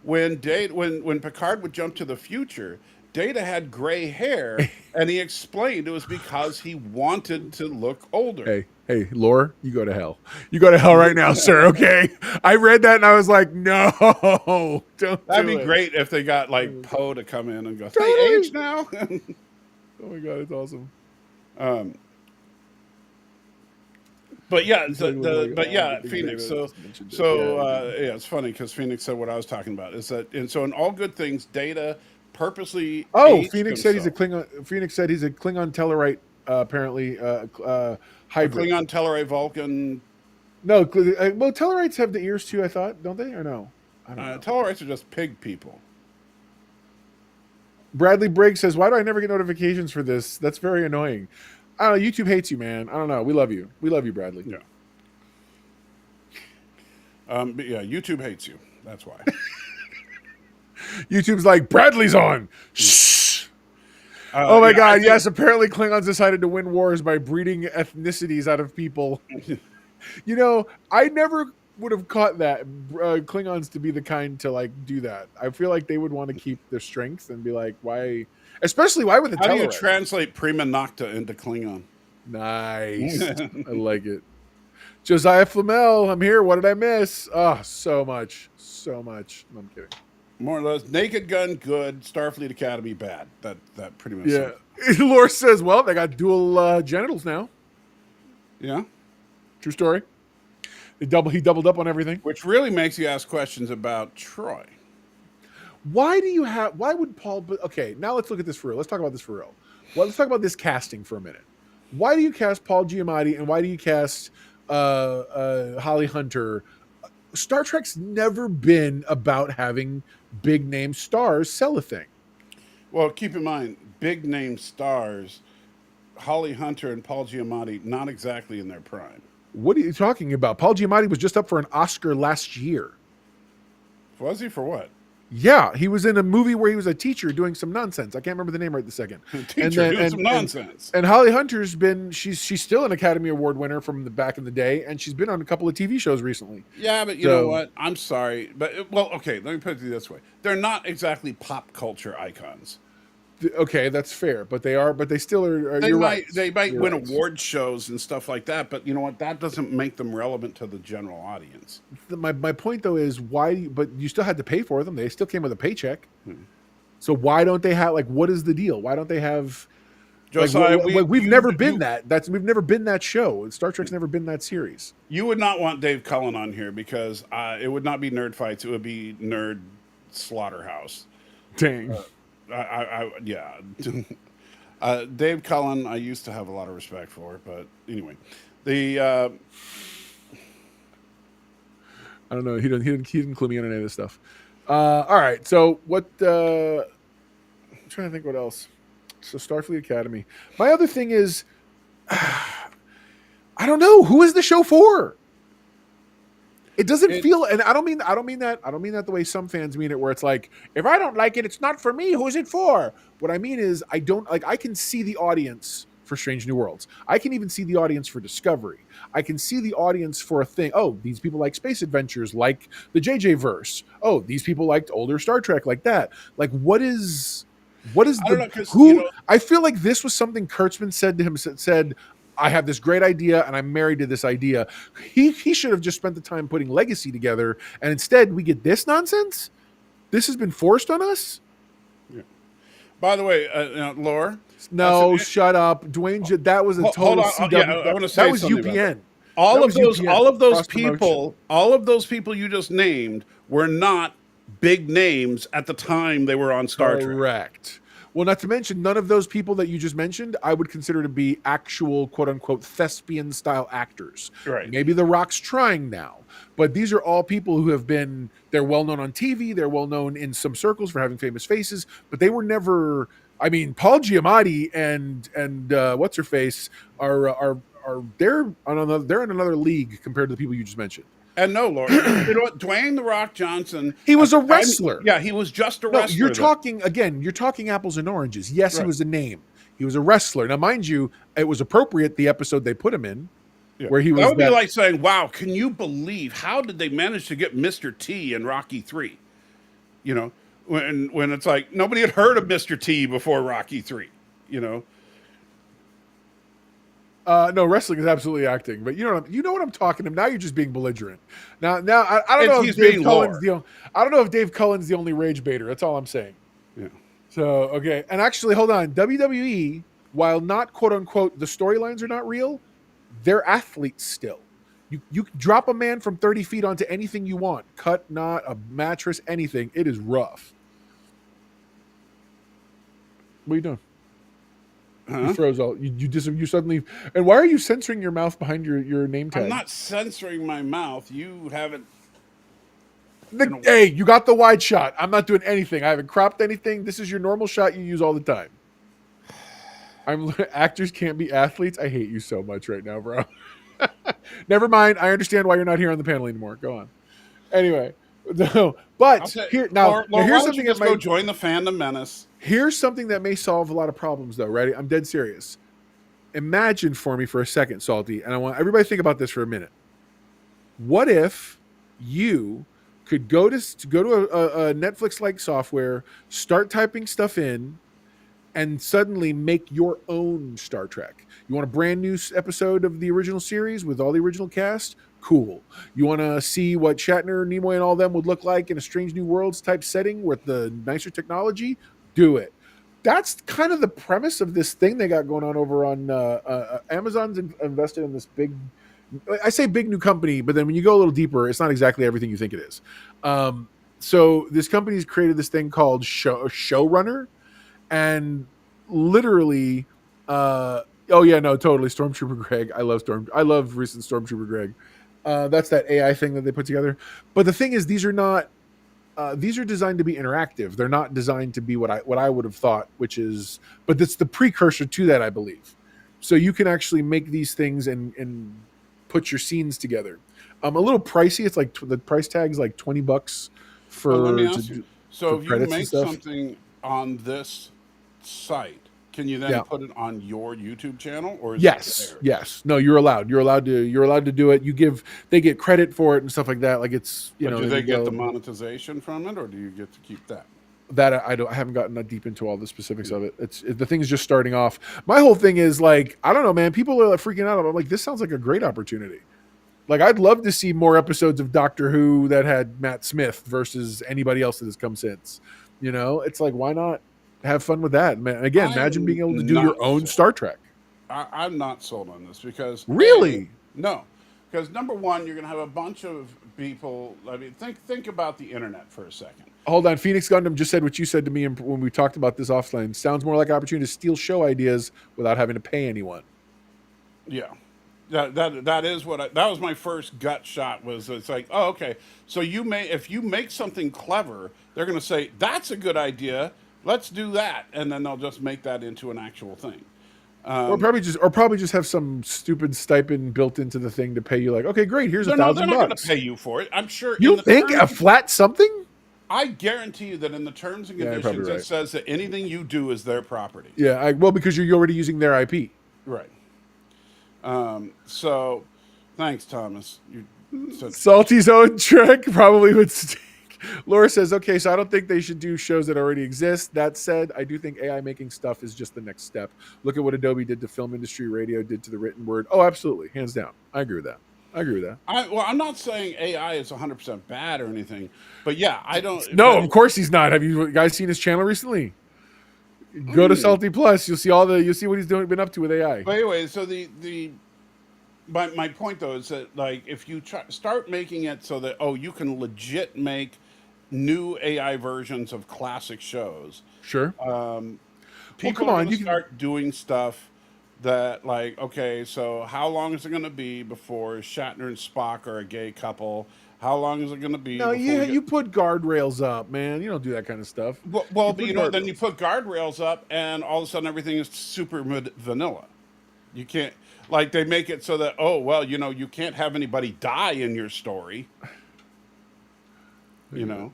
When Picard would jump to the future, Data had gray hair, and he explained it was because he wanted to look older. Hey, Lore, you go to hell. You go to hell right now, sir. Okay. I read that and I was like, no, don't. That'd be great if they got like Poe to come in and go, they age now. Oh my god, it's awesome. But yeah, Phoenix. So it's funny because Phoenix said what I was talking about is that, and so in All Good Things, Data purposely. Phoenix said he's a Klingon. Phoenix said he's a Klingon Tellarite, apparently hybrid. Klingon Tellarite Vulcan. No, well, Tellarites have the ears too. I thought, don't they, or no? I don't know. Tellarites are just pig people. Bradley Briggs says, "Why do I never get notifications for this? That's very annoying." I don't know. YouTube hates you, man. I don't know. We love you. We love you, Bradley. Yeah. But yeah, YouTube hates you. That's why. YouTube's like, Bradley's on. Shh. Oh my God. Yes. Apparently Klingons decided to win wars by breeding ethnicities out of people. You know, I never would have caught that Klingons to be the kind to like do that. I feel like they would want to keep their strength and be like, why? Especially why with the How do you translate prima nocta into Klingon? Nice. I like it. Josiah Flamel, I'm here. What did I miss? Oh, so much. No, I'm kidding. more or less. Naked Gun, good. Starfleet Academy, bad. That pretty much. Yeah. Lore says, well, they got dual genitals now. Yeah. True story. He doubled up on everything. Which really makes you ask questions about Troy. Why would Paul? Okay, now let's look at this for real. Let's talk about this for real. Well, let's talk about this casting for a minute. Why do you cast Paul Giamatti and why do you cast Holly Hunter? Star Trek's never been about having big name stars sell a thing. Well, keep in mind, big name stars, Holly Hunter and Paul Giamatti, not exactly in their prime. What are you talking about? Paul Giamatti was just up for an Oscar last year. Was he for what? Yeah, he was in a movie where he was a teacher doing some nonsense. I can't remember the name right this second. Doing some nonsense. And Holly Hunter's she's still an Academy Award winner from the back in the day, and she's been on a couple of TV shows recently. Yeah, but you know what? I'm sorry, but okay. Let me put it this way: they're not exactly pop culture icons. Okay, that's fair, but they still are. They you're might right. they might You're win right. award shows and stuff like that, but you know what? That doesn't make them relevant to the general audience. My point though is why? But you still had to pay for them. They still came with a paycheck. So why don't they have what is the deal? Why don't they have? Josiah, we've never been that. We've never been that show. Star Trek's never been that series. You would not want Dave Cullen on here because it would not be Nerd Fights. It would be Nerd Slaughterhouse. Dang. Yeah. Dave Cullen, I used to have a lot of respect for, but anyway, I don't know. He didn't clue me in on any of this stuff. All right. So what? I'm trying to think what else. So Starfleet Academy. My other thing is, I don't know who is the show for. It doesn't feel, and I don't mean that the way some fans mean it, where it's like, if I don't like it, it's not for me. Who's it for? What I mean is, I can see the audience for Strange New Worlds. I can even see the audience for Discovery. I can see the audience for a thing. Oh, these people like space adventures, like the JJ verse. Oh, these people liked older Star Trek, like that. Like, what is I feel like this was something Kurtzman said to him. Said, I have this great idea and I'm married to this idea. He should have just spent the time putting Legacy together, and instead we get this nonsense. This has been forced on us. Yeah. By the way, Laura. No, shut up, Dwayne. That was a total CW. I want to say that was UPN. All of those people you just named were not big names at the time they were on Star Trek. Correct. Well, not to mention, none of those people that you just mentioned, I would consider to be actual quote-unquote thespian-style actors. Right. Maybe The Rock's trying now, but these are all people who have been, they're well-known on TV, they're well-known in some circles for having famous faces, but they were never, I mean, Paul Giamatti and what's-her-face are they're in another league compared to the people you just mentioned. And no, Laura, you know what? Dwayne "The Rock" Johnson. He was a wrestler. He was just a wrestler. You're talking apples and oranges. Yes, right. He was a name. He was a wrestler. Now, mind you, it was appropriate the episode they put him in, where he was. That would be like saying, "Wow, can you believe how did they manage to get Mr. T in Rocky III?" You know, when it's like nobody had heard of Mr. T before Rocky III. You know. No, wrestling is absolutely acting, but you know what I'm talking about. Now you're just being belligerent. Now I don't know if Dave Cullen's the only rage baiter. That's all I'm saying. Yeah. So okay, and actually, hold on. WWE, while not quote unquote the storylines are not real, they're athletes still. You drop a man from 30 feet onto anything you want, cut, knot, a mattress, anything. It is rough. What are you doing? Huh? You froze all. You suddenly. And why are you censoring your mouth behind your name tag? I'm not censoring my mouth. You haven't. Hey, you got the wide shot. I'm not doing anything. I haven't cropped anything. This is your normal shot you use all the time. Actors can't be athletes. I hate you so much right now, bro. Never mind. I understand why you're not here on the panel anymore. Go on. Anyway, no, but here's something that might go join the fandom menace. Here's something that may solve a lot of problems, though. Ready? I'm dead serious. Imagine for me for a second, Salty, and I want everybody to think about this for a minute. What if you could go to a Netflix-like software, start typing stuff in, and suddenly make your own Star Trek? You want a brand new episode of the original series with all the original cast? Cool. You want to see what Shatner, Nimoy, and all them would look like in a Strange New Worlds type setting with the nicer technology? Do it. That's kind of the premise of this thing they got going on over on Amazon's invested in this big. I say big new company, but then when you go a little deeper, it's not exactly everything you think it is. So this company's created this thing called Showrunner, and literally, oh yeah, no, totally, Stormtrooper Greg. I love recent Stormtrooper Greg. That's that AI thing that they put together. But the thing is, these are not. These are designed to be interactive. They're not designed to be what I would have thought, which is, but it's the precursor to that, I believe. So you can actually make these things and put your scenes together. A little pricey. It's like the price tag's like $20 for. Well, let me ask you. So for if you make something on this site, can you then put it on your YouTube channel, or is yes, yes. No, you're allowed. You're allowed to do it. They get credit for it and stuff like that. Like it's but do they get the monetization from it, or do you get to keep that? That I haven't gotten that deep into all the specifics of it. The thing's just starting off. My whole thing is like, I don't know, man. People are like freaking out. I'm like, this sounds like a great opportunity. Like, I'd love to see more episodes of Doctor Who that had Matt Smith versus anybody else that has come since. You know, it's like, why not have fun with that? Man, again, imagine being able to do your own Star Trek. I'm not sold on this because really, no, because number one, you're going to have a bunch of people. I mean, think about the internet for a second. Hold on, Phoenix Gundam just said what you said to me when we talked about this offline. Sounds more like an opportunity to steal show ideas without having to pay anyone. Yeah. That is what that was my first gut shot. Was it's like, oh, okay, so if you make something clever, they're going to say that's a good idea, let's do that, and then they'll just make that into an actual thing. Or probably just have some stupid stipend built into the thing to pay you. Like, okay, great, here's $1,000. They're not going to pay you for it. I'm sure. You think a flat something? I guarantee you that in the terms and conditions it says that anything you do is their property. Yeah, well, because you're already using their IP. Right. So, thanks, Thomas. Salty's own Trek probably would stink. Laura says, okay, so I don't think they should do shows that already exist. That said, I do think AI making stuff is just the next step. Look at what Adobe did to film industry, radio did to the written word. Oh, absolutely. Hands down. I agree with that. I'm not saying AI is 100% bad or anything, but yeah, I don't. No, of course he's not. Have you guys seen his channel recently? Go to Salty Plus. You'll see what he's been up to with AI. But anyway, so my point though is that like if you start making it so that you can legit make new AI versions of classic shows. Sure. People are going to start doing stuff that like, okay, so how long is it going to be before Shatner and Spock are a gay couple? How long is it going to be? No, you put guardrails up, man. You don't do that kind of stuff. Well, but then you put guardrails up, and all of a sudden everything is super vanilla. You can't, like, they make it so that you can't have anybody die in your story. You know.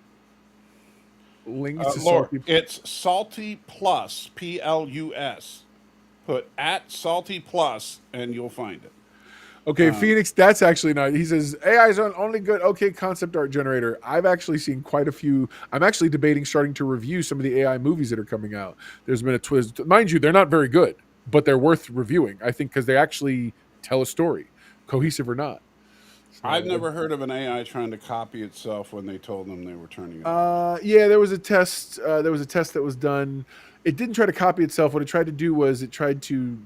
Links to Lord, Salty. it's Salty Plus, PLUS. Put at Salty Plus, and you'll find it. Okay, Phoenix, that's actually not. He says AI is only good. Okay, concept art generator. I've actually seen quite a few. I'm actually debating starting to review some of the AI movies that are coming out. There's been a twist. Mind you, they're not very good, but they're worth reviewing. I think because they actually tell a story, cohesive or not. So, I've never heard of an AI trying to copy itself when they told them they were turning it on. Yeah, there was a test. There was a test that was done. It didn't try to copy itself. What it tried to do was it tried to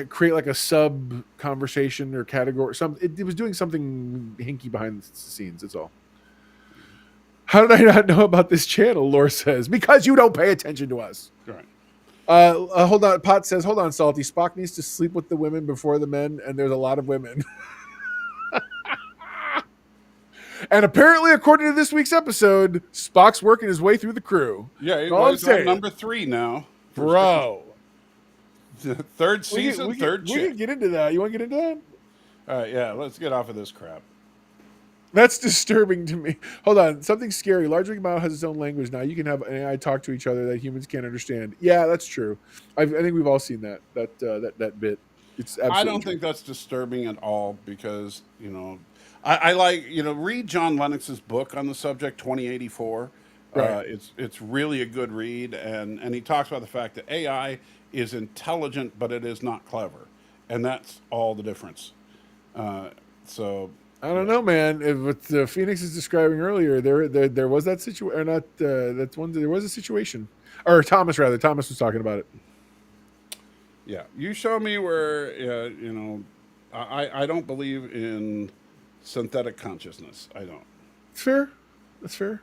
create like a sub conversation or category. It was doing something hinky behind the scenes. That's all. How did I not know about this channel? Laura says because you don't pay attention to us. Right. Hold on. Pot says, hold on, Salty. Spock needs to sleep with the women before the men, and there's a lot of women. And apparently, according to this week's episode, Spock's working his way through the crew. Yeah, he's on number 3 now. Bro. Third season, third chick. We can get into that. You want to get into that? All right, yeah, let's get off of this crap. That's disturbing to me. Hold on. Something scary. Large Ring Mile has its own language now. You can have an AI talk to each other that humans can't understand. Yeah, that's true. I think we've all seen that bit. It's absolutely I don't think that's disturbing at all because, I like, read John Lennox's book on the subject, 2084. Right. It's really a good read, and he talks about the fact that AI is intelligent, but it is not clever, and that's all the difference. So I don't know, man. If what Phoenix is describing earlier, there was that situation, or not? That's one. There was a situation, or Thomas rather. Thomas was talking about it. yeah, you show me where I don't believe in synthetic consciousness. I don't. It's fair. That's fair.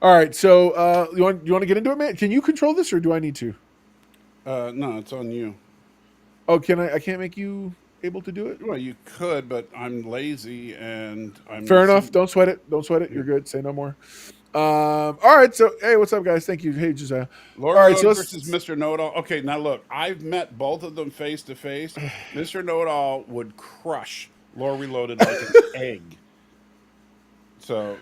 All right. So you want to get into it, man? Can you control this, or do I need to? No, it's on you. Oh, can I? I can't make you able to do it. Well, you could, but I'm lazy and I'm Fair enough. Don't sweat it. Don't sweat it. You're good. Say no more. All right. So, hey, what's up, guys? Thank you. Hey, Josiah. Laura All right. Load So versus Mr. Know-It-All. Okay, now look, I've met both of them face to face. Mr. Know-It-All would crush Laura Reloaded like an egg. So,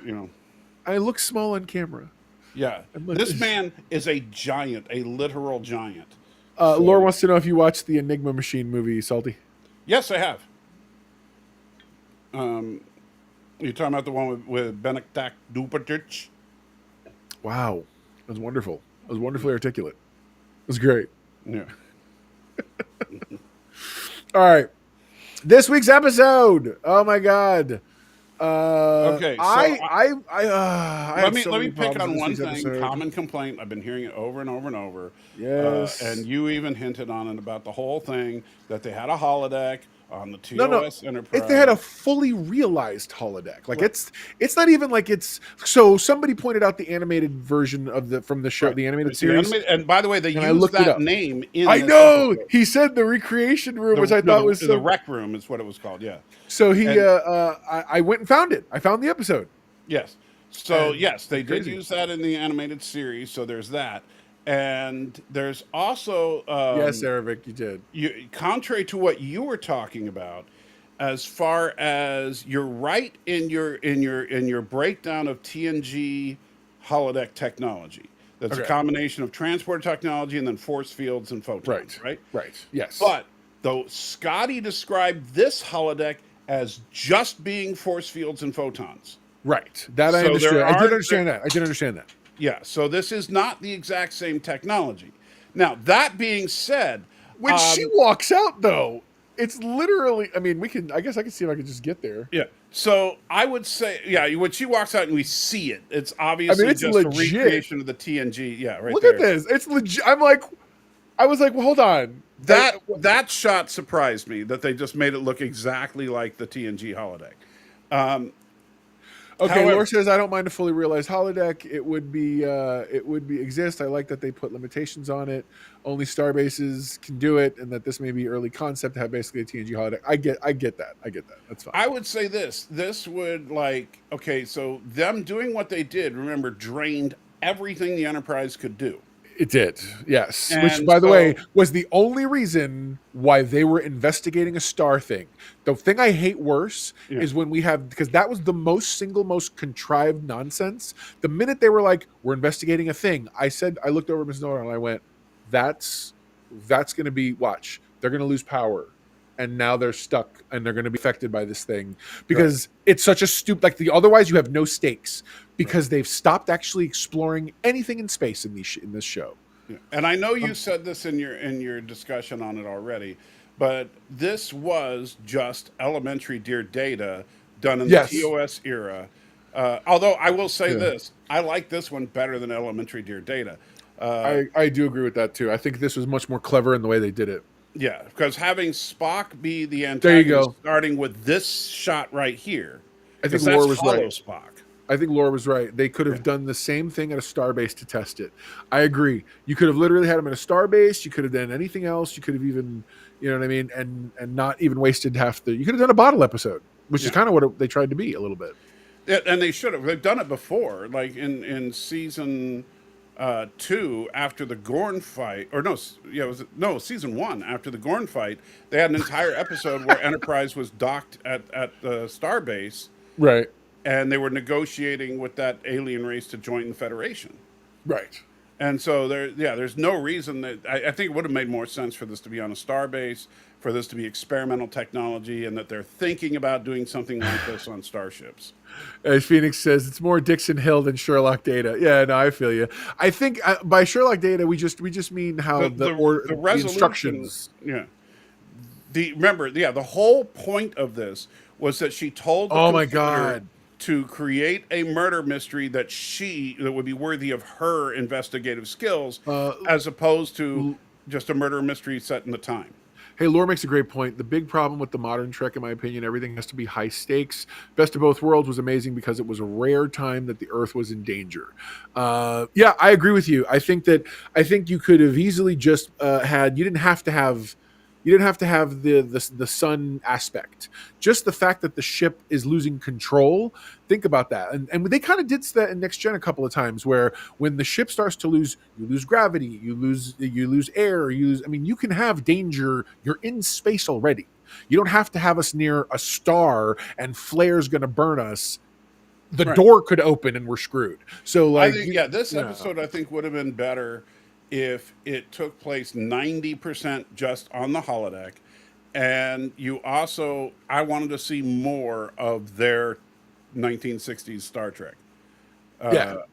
I look small on camera. yeah. This man is a giant, a literal giant. Laura wants to know if you watched the Enigma Machine movie, Salty. Yes, I have. You talking about the one with Benedict Cumberbatch? Wow. That was wonderful. It was wonderfully articulate. It was great. Yeah. All right. This week's episode. Oh my God. Okay. So let me pick on one thing. Episode. Common complaint. I've been hearing it over and over and over. Yes. And you even hinted on it about the whole thing that they had a holodeck on the TOS Enterprise. If they had a fully realized holodeck, like right. it's not even like it's. So somebody pointed out the animated version of from the show, right. The animated series. And by the way, they used that name in. I know episode. He said the recreation room, which I thought was the rec room is what it was called. Yeah. So I went and found it. I found the episode. Yes. So yes, they did use that in the animated series. So there's that. And there's also yes, Eric, you did. Contrary to what you were talking about, as far as you're right in your breakdown of TNG holodeck technology. That's a combination of transporter technology and then force fields and photons. Right. Yes. But though Scotty described this holodeck as just being force fields and photons. Right. That I understood. I did understand that. Yeah, so this is not the exact same technology. Now, that being said... When she walks out, though, it's literally... I mean, I guess I can see if I can just get there. Yeah, so I would say... Yeah, when she walks out and we see it, it's obviously it's just legit. a recreation of the TNG. Yeah, right Look there. At this. It's legit. I was like, well, hold on. That shot surprised me, that they just made it look exactly like the TNG holodeck. Okay, however, Laura says I don't mind a fully realized holodeck. It would be exist. I like that they put limitations on it. Only starbases can do it, and that this may be early concept to have basically a TNG holodeck. I get that. That's fine. I would say this would so them doing what they did, remember, drained everything the Enterprise could do. It did, yes. And which, by the way, was the only reason why they were investigating a star thing. The thing I hate worse is when we have, because that was the most contrived nonsense. The minute they were like, we're investigating a thing, I looked over Ms. Nora and I went, that's going to be, watch, they're going to lose power. And now they're stuck and they're going to be affected by this thing because it's such a stupid, otherwise you have no stakes because they've stopped actually exploring anything in space in this show. Yeah. And I know you said this in your discussion on it already, but this was just elementary Dear Data done in the TOS era. Although I will say this, I like this one better than elementary Dear Data. I do agree with that too. I think this was much more clever in the way they did it. Yeah, because having Spock be the antagonist, starting with this shot right here, I think Laura was right. Spock. I think Laura was right. They could have done the same thing at a starbase to test it. I agree. You could have literally had him at a starbase. You could have done anything else. You could have even, you know what I mean, and not even wasted half the. You could have done a bottle episode, which is kind of what they tried to be a little bit. Yeah, and they should have. They've done it before, like in season 2 after the Gorn fight, or season 1 after the Gorn fight, they had an entire episode where Enterprise was docked at the starbase, right, and they were negotiating with that alien race to join the Federation, right. And so there's no reason that I think it would have made more sense for this to be on a starbase, for this to be experimental technology, and that they're thinking about doing something like this on starships. As Phoenix says, it's more Dixon Hill than Sherlock Data. Yeah, no, I feel you. I think by Sherlock Data, we just mean how the instructions. Yeah, the whole point of this was that she told the Oh my computer god. to create a murder mystery that would be worthy of her investigative skills, Uh, as opposed to just a murder mystery set in the time. Hey, Lore makes a great point. The big problem with the modern Trek, in my opinion, everything has to be high stakes. Best of Both Worlds was amazing because it was a rare time that the Earth was in danger. Yeah, I agree with you. I think you could have easily just had. You didn't have to have the sun aspect. Just the fact that the ship is losing control. Think about that. And they kind of did that in Next Gen a couple of times, where when the ship starts to lose, you lose gravity, you lose air, I mean, you can have danger. You're in space already. You don't have to have us near a star and flare's going to burn us. The door could open and we're screwed. So like, this episode I think would have been better if it took place 90% just on the holodeck, and I wanted to see more of their 1960s Star Trek.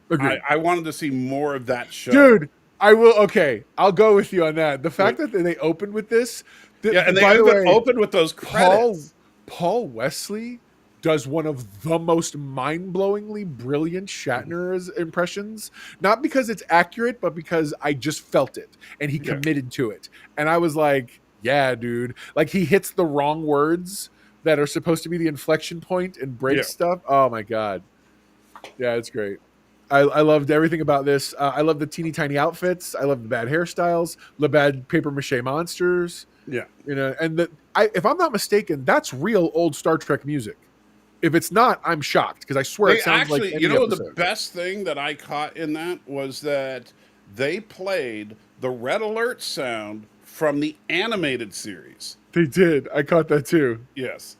agreed. I wanted to see more of that show, dude. I will. Okay, I'll go with you on that. The fact that they opened with this, and they opened with those credits. Paul Wesley does one of the most mind-blowingly brilliant Shatner's impressions, not because it's accurate, but because I just felt it and he committed to it. And I was like, yeah, dude. Like, he hits the wrong words that are supposed to be the inflection point and breaks stuff. Oh my God. Yeah, it's great. I loved everything about this. I love the teeny tiny outfits. I love the bad hairstyles, the bad paper mache monsters. Yeah. And if I'm not mistaken, that's real old Star Trek music. If it's not, I'm shocked, because I swear it sounds like any episode. The best thing that I caught in that was that they played the Red Alert sound from the animated series. They did. I caught that too. Yes.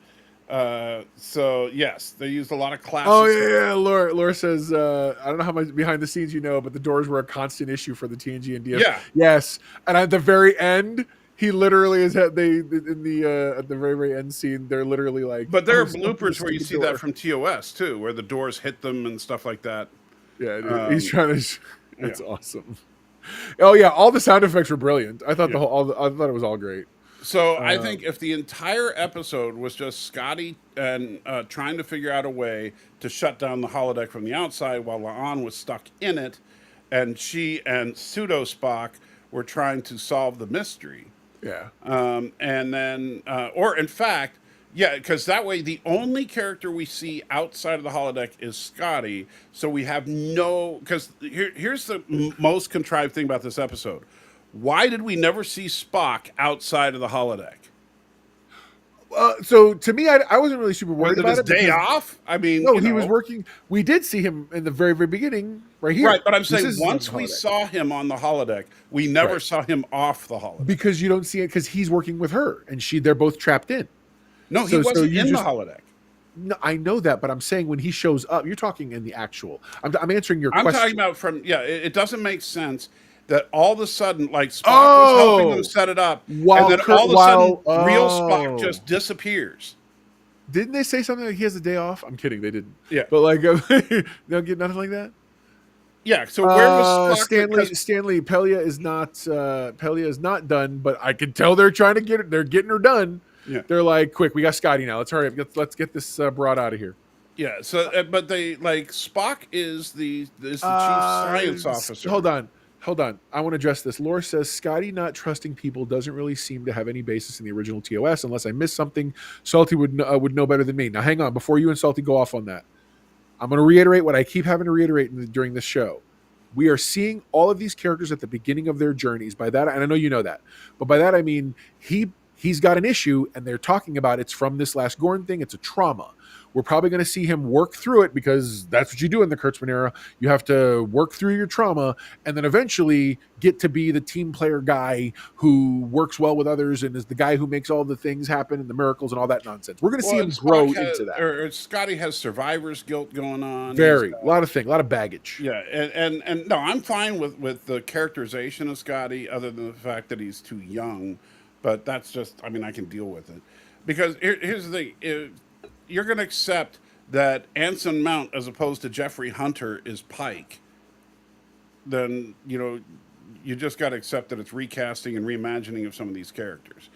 So yes, they used a lot of classic. Oh yeah. Laura says, I don't know how much behind the scenes you know, but the doors were a constant issue for the TNG and DS. Yeah. Yes. And at the very end, he literally is at the very, very end scene. They're literally like, but there are bloopers where you see that from TOS too, where the doors hit them and stuff like that. Yeah, dude. He's trying to. It's awesome. Oh yeah, all the sound effects were brilliant. I thought I thought it was all great. So I think if the entire episode was just Scotty and trying to figure out a way to shut down the holodeck from the outside while La'an was stuck in it, and she and pseudo Spock were trying to solve the mystery. Yeah. And then, or in fact, because that way the only character we see outside of the holodeck is Scotty. So we have because here's the most contrived thing about this episode. Why did we never see Spock outside of the holodeck? So to me, I wasn't really super worried about it. Day off? I mean, no, he was working. We did see him in the very, very beginning, right here. Right, but I'm saying once we saw him on the holodeck, we never saw him off the holodeck. Because you don't see it, because he's working with her, and they're both trapped in. No, he wasn't in the holodeck. No, I know that, but I'm saying when he shows up, you're talking in the actual. I'm answering your question. I'm talking about it doesn't make sense that all of a sudden, like, Spock was helping them set it up, and then all of a sudden, real Spock just disappears. Didn't they say something like he has a day off? I'm kidding, they didn't. Yeah, but like, they'll get nothing like that. Yeah. So where was Spock? Stanley Pelia is not done, but I can tell they're trying to get it. They're getting her done. Yeah. They're like, quick, we got Scotty now. Let's hurry up. Let's get this brought out of here. Yeah. So, but they Spock is the chief science officer. Hold on. I want to address this. Laura says Scotty not trusting people doesn't really seem to have any basis in the original TOS. Unless I missed something, Salty would know better than me. Now, hang on. Before you and Salty go off on that, I'm going to reiterate what I keep having to reiterate during this show. We are seeing all of these characters at the beginning of their journeys. By that, and I know you know that, but by that I mean he's got an issue, and they're talking about it's from this last Gorn thing. It's a trauma. We're probably going to see him work through it, because that's what you do in the Kurtzman era. You have to work through your trauma and then eventually get to be the team player guy who works well with others and is the guy who makes all the things happen and the miracles and all that nonsense. We're going to see him grow into that. Or Scotty has survivor's guilt going on. A lot of baggage. Yeah, and no, I'm fine with the characterization of Scotty, other than the fact that he's too young. But that's just, I mean, I can deal with it. Because here's the thing. You're going to accept that Anson Mount, as opposed to Jeffrey Hunter, is Pike, then, you just got to accept that it's recasting and reimagining of some of these characters.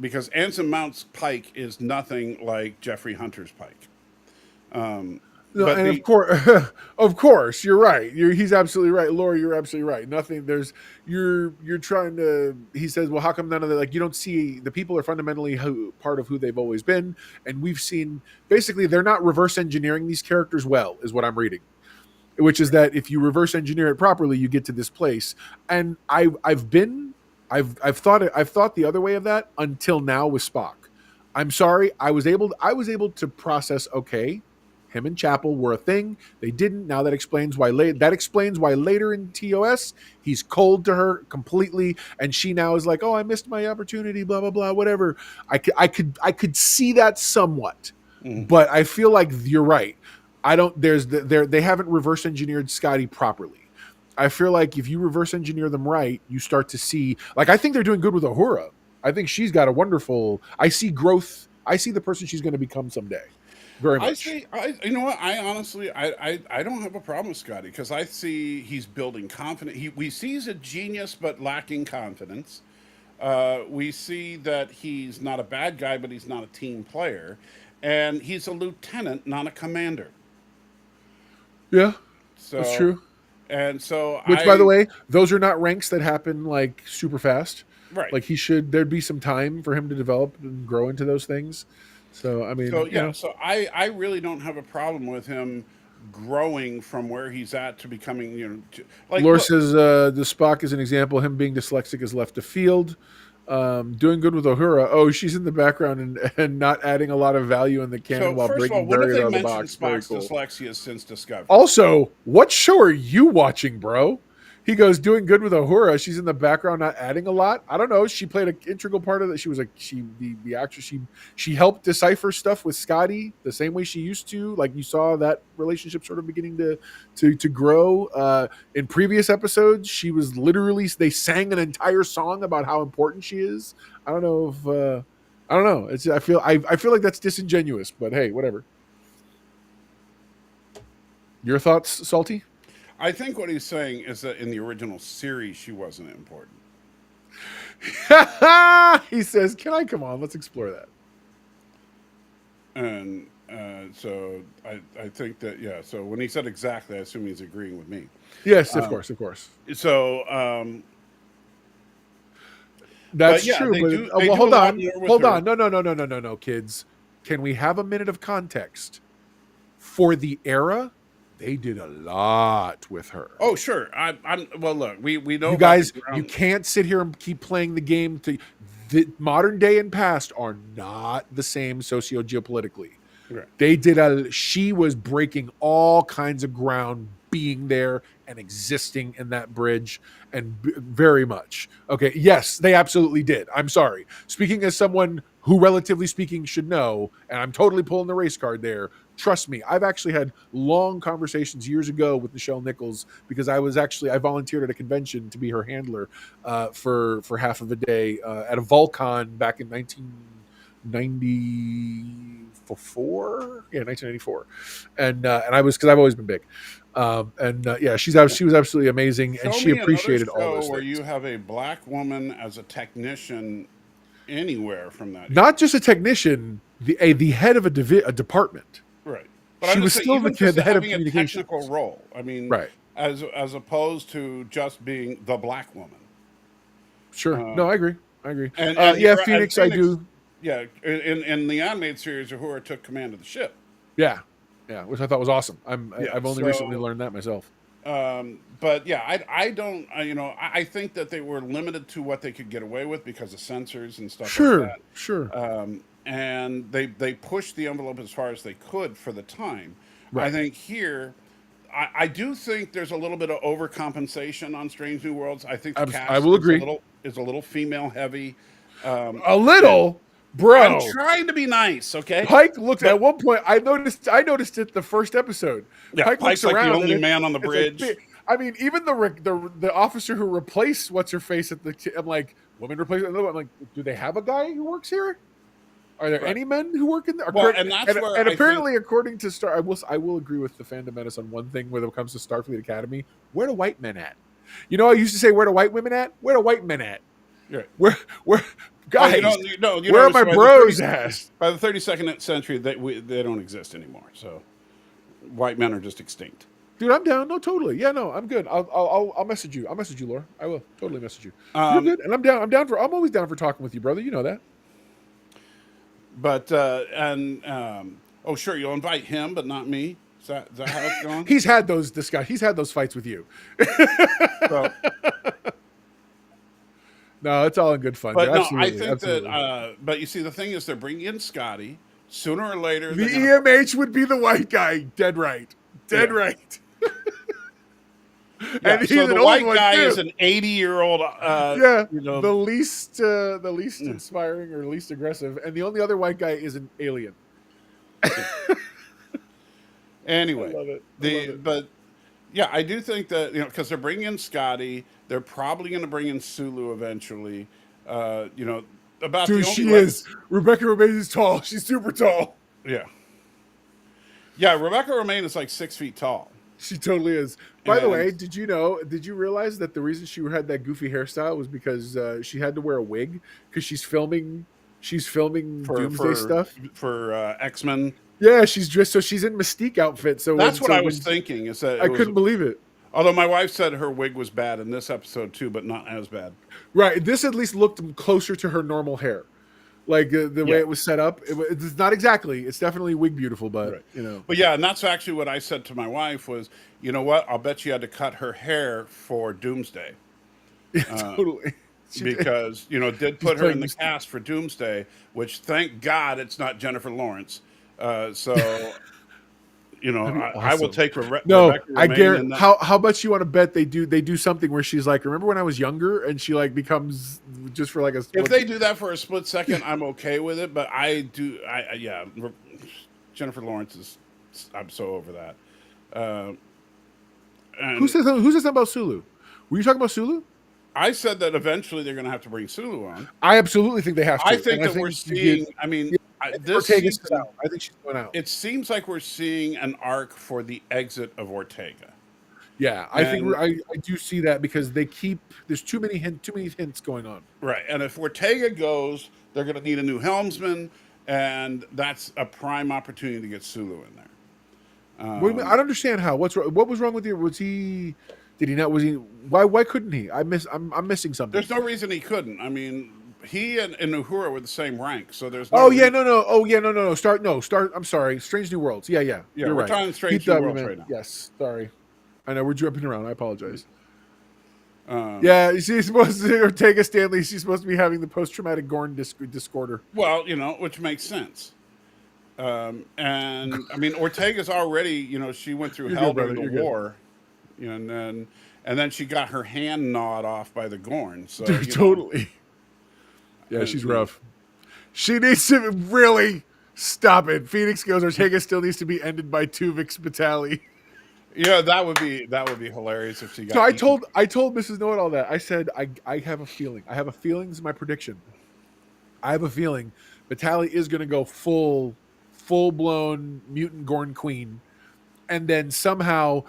because Anson Mount's Pike is nothing like Jeffrey Hunter's Pike. No, and of course, you're right. He's absolutely right, Laura. You're absolutely right. You're trying to. He says, well, how come none of the you don't see the people are fundamentally part of who they've always been, and we've seen basically they're not reverse engineering these characters well, is what I'm reading. Which is that if you reverse engineer it properly, you get to this place. And I've thought the other way of that until now with Spock. I'm sorry, I was able to process. Okay, him and Chapel were a thing. They didn't. Now that explains why. Later in TOS he's cold to her completely, and she now is like, "Oh, I missed my opportunity." Blah blah blah. Whatever. I could see that somewhat, but I feel like you're right. They haven't reverse engineered Scotty properly. I feel like if you reverse engineer them right, you start to see. I think they're doing good with Uhura. I think she's got a wonderful. I see growth. I see the person she's going to become someday. Very much. You know what? I honestly, I don't have a problem with Scotty because I see he's building confidence. We see he's a genius but lacking confidence. We see that he's not a bad guy, but he's not a team player, and he's a lieutenant, not a commander. Yeah, that's true. And so, by the way, those are not ranks that happen super fast. Right. There'd be some time for him to develop and grow into those things. So I mean, so I really don't have a problem with him growing from where he's at to becoming, Laura says the Spock is an example. Him being dyslexic is left of field. Doing good with Uhura. Oh, she's in the background and not adding a lot of value in the canon while breaking barriers out of the box. Spock's dyslexia since Discovery? Also, what show are you watching, bro? He goes, doing good with Uhura. She's in the background, not adding a lot. I don't know. She played an integral part of it. She was the actress. She helped decipher stuff with Scotty the same way she used to. You saw that relationship sort of beginning to grow. In previous episodes, she was they sang an entire song about how important she is. I don't know if I don't know. I feel like that's disingenuous, but hey, whatever. Your thoughts, Salty? I think what he's saying is that in the original series, she wasn't important. He says, "Can I come on? Let's explore that." And so I think that So when he said exactly, I assume he's agreeing with me. Yes, of course. So that's true. But hold on. No, kids. Can we have a minute of context for the era? They did a lot with her. Oh, sure. Well, look, we know you guys. You can't sit here and keep playing the game. The modern day and past are not the same socio-geopolitically. Right. She was breaking all kinds of ground, being there and existing in that bridge, and very much. Okay, yes, they absolutely did. I'm sorry. Speaking as someone who, relatively speaking, should know, and I'm totally pulling the race card there. Trust me, I've actually had long conversations years ago with Nichelle Nichols because I volunteered at a convention to be her handler for half of a day at a Volcon back in 1994. Yeah, 1994, and I was because I've always been big. She was absolutely amazing, and she appreciated all those where things. You have a black woman as a technician anywhere from that. Not just a technician, the head of a department. Right. But she was still the head of communications. A technical role. I mean, right. As opposed to just being the black woman. Sure. No, I agree. And Phoenix, I do. Yeah, in the animated series, Uhura took command of the ship. Yeah, which I thought was awesome. I've only recently learned that myself. But yeah, I don't. I think that they were limited to what they could get away with because of censors and stuff like that. Sure. And they pushed the envelope as far as they could for the time. Right. I think here, I do think there's a little bit of overcompensation on Strange New Worlds. I think the cast is a little female heavy. A little, bro. I'm trying to be nice, okay? Pike looked at one point. I noticed it the first episode. Yeah, Pike's like the only man on the bridge. I mean, even the officer who replaced what's her face I'm like, woman replaced another one. I'm like, do they have a guy who works here? Are there any men who work in there? Well, and apparently, according to Star, I will agree with the Fandom Menace on one thing when it comes to Starfleet Academy. Where do white men at? I used to say, where do white women at? Where do white men at? Right. Where Guys, you where are my by the bros at? By the 32nd century, they don't exist anymore. So white men are just extinct. Dude, I'm down. No, totally. Yeah, no, I'm good. I'll message you. I'll message you, Laura. I will totally message you. You're good, and I'm down. I'm always down for talking with you, brother. You know that. But oh, sure, you'll invite him, but not me. Is that how it's going? He's had those He's had those fights with you. So, no, it's all in good fun. But Absolutely, no, I think absolutely. that. But you see, the thing is, they're bringing in Scotty. Sooner or later, The EMH would be the white guy. Dead right. Dead Yeah. right. Yeah, And he's so an the old white one, guy too. is an 80-year-old. Yeah, you know, the least inspiring or least aggressive, and the only other white guy is an alien. Anyway, I love it. But yeah, I do think that because they're bringing in Scotty, they're probably going to bring in Sulu eventually. About Dude, the she only way- is. Rebecca Romaine is tall. She's super tall. Yeah, Rebecca Romaine is like 6 feet tall. She totally is. By the And- way, did you realize that the reason she had that goofy hairstyle was because she had to wear a wig because she's filming Doomsday stuff for X-Men. Yeah, she's dressed so she's in Mystique outfit. So That's what I was thinking. Is that I couldn't believe it. Although my wife said her wig was bad in this episode too, but not as bad. Right, this at least looked closer to her normal hair, like the way it was set up. It's not exactly. It's definitely wig beautiful, but Right. But yeah, and that's actually what I said to my wife was, you know what? I'll bet you had to cut her hair for Doomsday. Totally. Because did put her in the Mystique. cast for Doomsday, which thank God it's not Jennifer Lawrence. So I will take No, Rebecca I Romaine guarantee. in that. How much you want to bet they do something where she's like, remember when I was younger, and she like becomes just for like a. If they do that for a split second, I'm okay with it. But Jennifer Lawrence is. I'm so over that. Who says something about Sulu? Were you talking about Sulu? I said that eventually they're going to have to bring Sulu on. I absolutely think they have to. I think that we're seeing. I mean, this Ortega's season, out. I think she's going out. it seems like we're seeing an arc for the exit of Ortega. Yeah, I think I do see that because there's too many hints going on. Right, and if Ortega goes, they're going to need a new helmsman, and that's a prime opportunity to get Sulu in there. What do you mean? I don't understand how. What was wrong with you? Was he? Did he not? Was he? Why couldn't he? I'm missing something. There's no reason he couldn't. I mean, he and Uhura were the same rank, so there's. No no. Start. I'm sorry. Strange New Worlds. Yeah. You're we're right. talking Strange New Worlds right now. Yes. Sorry. I know we're jumping around. I apologize. She's supposed to Ortega Stanley. She's supposed to be having the post-traumatic Gorn disorder. Well, which makes sense. And I mean, Ortega's already, she went through hell during the war, and then she got her hand gnawed off by the Gorn. So totally. Yeah, she's rough. She needs to really stop it. Phoenix goes, Ortega still needs to be ended by Tuvix Batali. Yeah, that would be hilarious if she got. So I told Mrs. Know-It-All that. I said I have a feeling. I have a feeling. This is my prediction. I have a feeling Batali is going to go full blown mutant Gorn Queen, and then somehow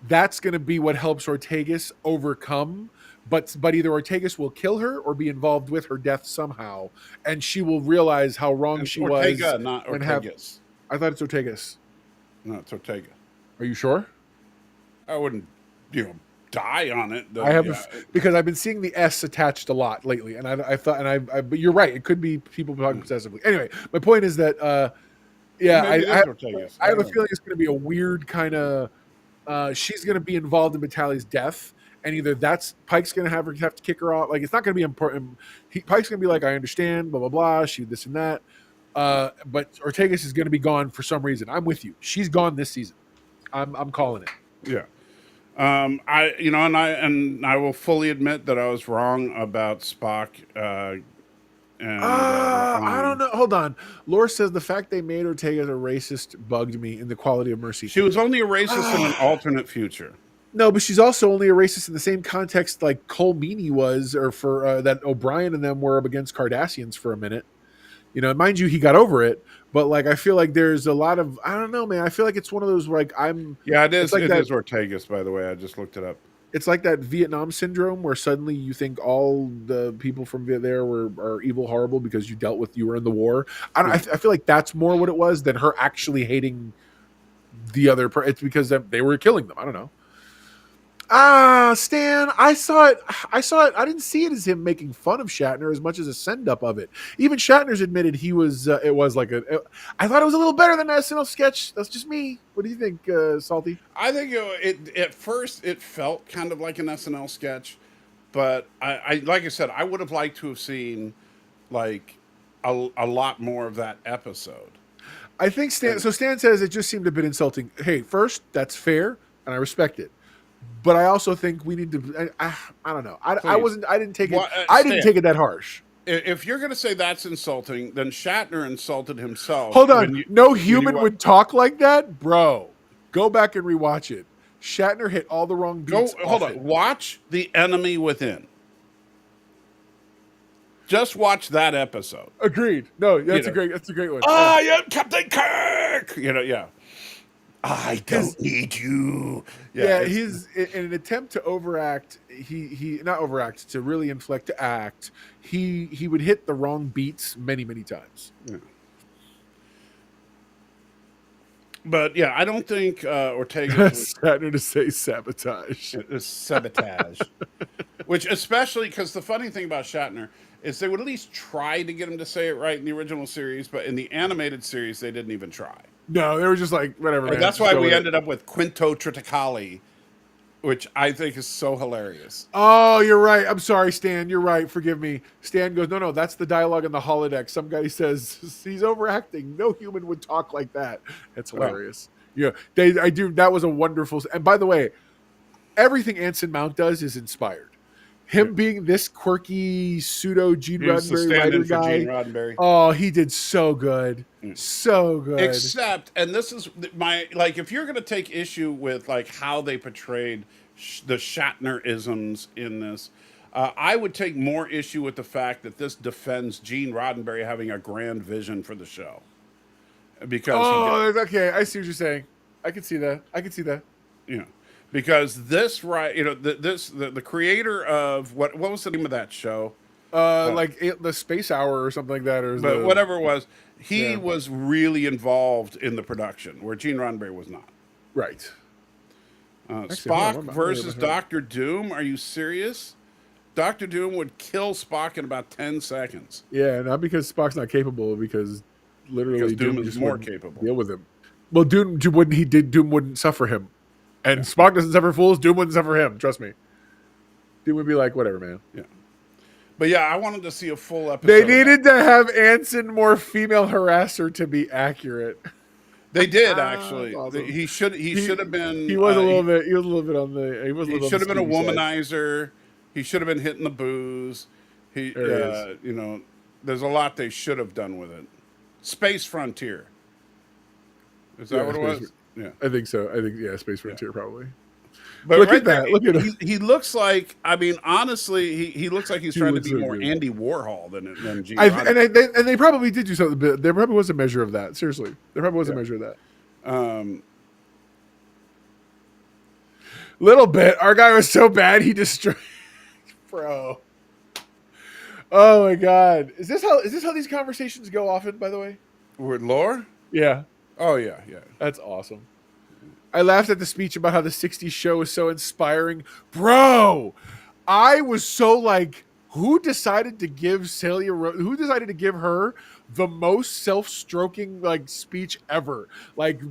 that's going to be what helps Ortegas overcome. But either Ortegas will kill her or be involved with her death somehow, and she will realize how wrong she Ortega, was. not Ortegas. I thought it's Ortegas. No, it's Ortega. Are you sure? I wouldn't, die on it. Though, I have because I've been seeing the S attached a lot lately, and I thought, but you're right. It could be people talking possessively. Anyway, my point is that, I have a feeling it's going to be a weird kind of. She's going to be involved in Batali's death, and either Pike's going to have to kick her off. Like it's not going to be important. Pike's going to be like, I understand, blah blah blah. She this and that. But Ortegas is going to be gone for some reason. I'm with you. She's gone this season. I'm calling it. Yeah. I will fully admit that I was wrong about Spock. I don't know. Hold on. Laura says the fact they made Ortega a racist bugged me in the Quality of Mercy. She was only a racist in an alternate future. No, but she's also only a racist in the same context like Cole Meany was, or for that O'Brien and them were up against Cardassians for a minute. Mind you, he got over it, but like I feel like there's a lot of I don't know, man. I feel like it's one of those like I'm. Yeah, it is. It's like it is Ortegas, by the way. I just looked it up. It's like that Vietnam syndrome where suddenly you think all the people from there are evil, horrible because you were in the war. I feel like that's more what it was than her actually hating the other. It's because they were killing them. I don't know. Stan, I saw it. I didn't see it as him making fun of Shatner as much as a send up of it. Even Shatner's admitted it was like I thought it was a little better than an SNL sketch. That's just me. What do you think, Salty? I think it at first it felt kind of like an SNL sketch, but I like I said, I would have liked to have seen like a lot more of that episode. I think Stan says it just seemed a bit insulting. Hey, first, that's fair, and I respect it. But I also think we need to. I don't know. I didn't take it. I didn't take it that harsh. If you're going to say that's insulting, then Shatner insulted himself. Hold on. No human would talk like that, bro. Go back and rewatch it. Shatner hit all the wrong beats. Hold on. Watch The Enemy Within. Just watch that episode. Agreed. No, that's a great one. I am Captain Kirk. Yeah. I don't need you. Yeah, he's in an attempt to overact. He not overact, to really inflect, to act. He would hit the wrong beats many times. Yeah. But yeah, I don't think Ortega starting to say sabotage. Sabotage, which especially because the funny thing about Shatner is they would at least try to get him to say it right in the original series, but in the animated series they didn't even try. No, they were just like, whatever. Man, that's why we ended up with Quinto Triticale, which I think is so hilarious. Oh, you're right. I'm sorry, Stan. You're right. Forgive me. Stan goes, no, that's the dialogue in the holodeck. Some guy says he's overacting. No human would talk like that. That's hilarious. Right. Yeah, I do. That was a wonderful. And by the way, everything Anson Mount does is inspired. Him being this quirky pseudo Gene Roddenberry writer guy. Gene Roddenberry. Oh, he did so good. So good. Except, and this is if you're going to take issue with like how they portrayed the Shatner-isms in this, I would take more issue with the fact that this defends Gene Roddenberry having a grand vision for the show. Because okay, I see what you're saying. I can see that. Yeah. Because this, the creator of what was the name of that show? The Space Hour or something like that, whatever it was, he was really involved in the production, where Gene Roddenberry was not. Right. Spock versus Dr. Doom. Are you serious? Dr. Doom would kill Spock in about 10 seconds. Yeah, not because Spock's not capable, because literally Doom is more capable. Deal with him. Well, Doom wouldn't suffer him. And Spock doesn't suffer fools. Doom wouldn't suffer him. Trust me. Doom would be like, whatever, man. Yeah. But yeah, I wanted to see a full episode. They needed to have Anson more female harasser to be accurate. They did actually. Awesome. He should have been. He was a little bit. He was a little bit on the. He should have been a womanizer. He should have been hitting the booze. There's a lot they should have done with it. Space Frontier. Is that what it was? Yeah, I think so. Space Frontier probably. But look at that. Look at him. He looks like. I mean, honestly, he looks like he's trying to be more Andy Warhol than Gene. And they probably did do something. There probably was a measure of that. Seriously, there probably was a measure of that. Little bit. Our guy was so bad he destroyed. Bro. Oh my God. Is this how these conversations go often? By the way, with Lore. Yeah. Oh yeah. That's awesome. I laughed at the speech about how the 60s show was so inspiring. Bro, I was so like, who decided to give her the most self-stroking like speech ever? Like,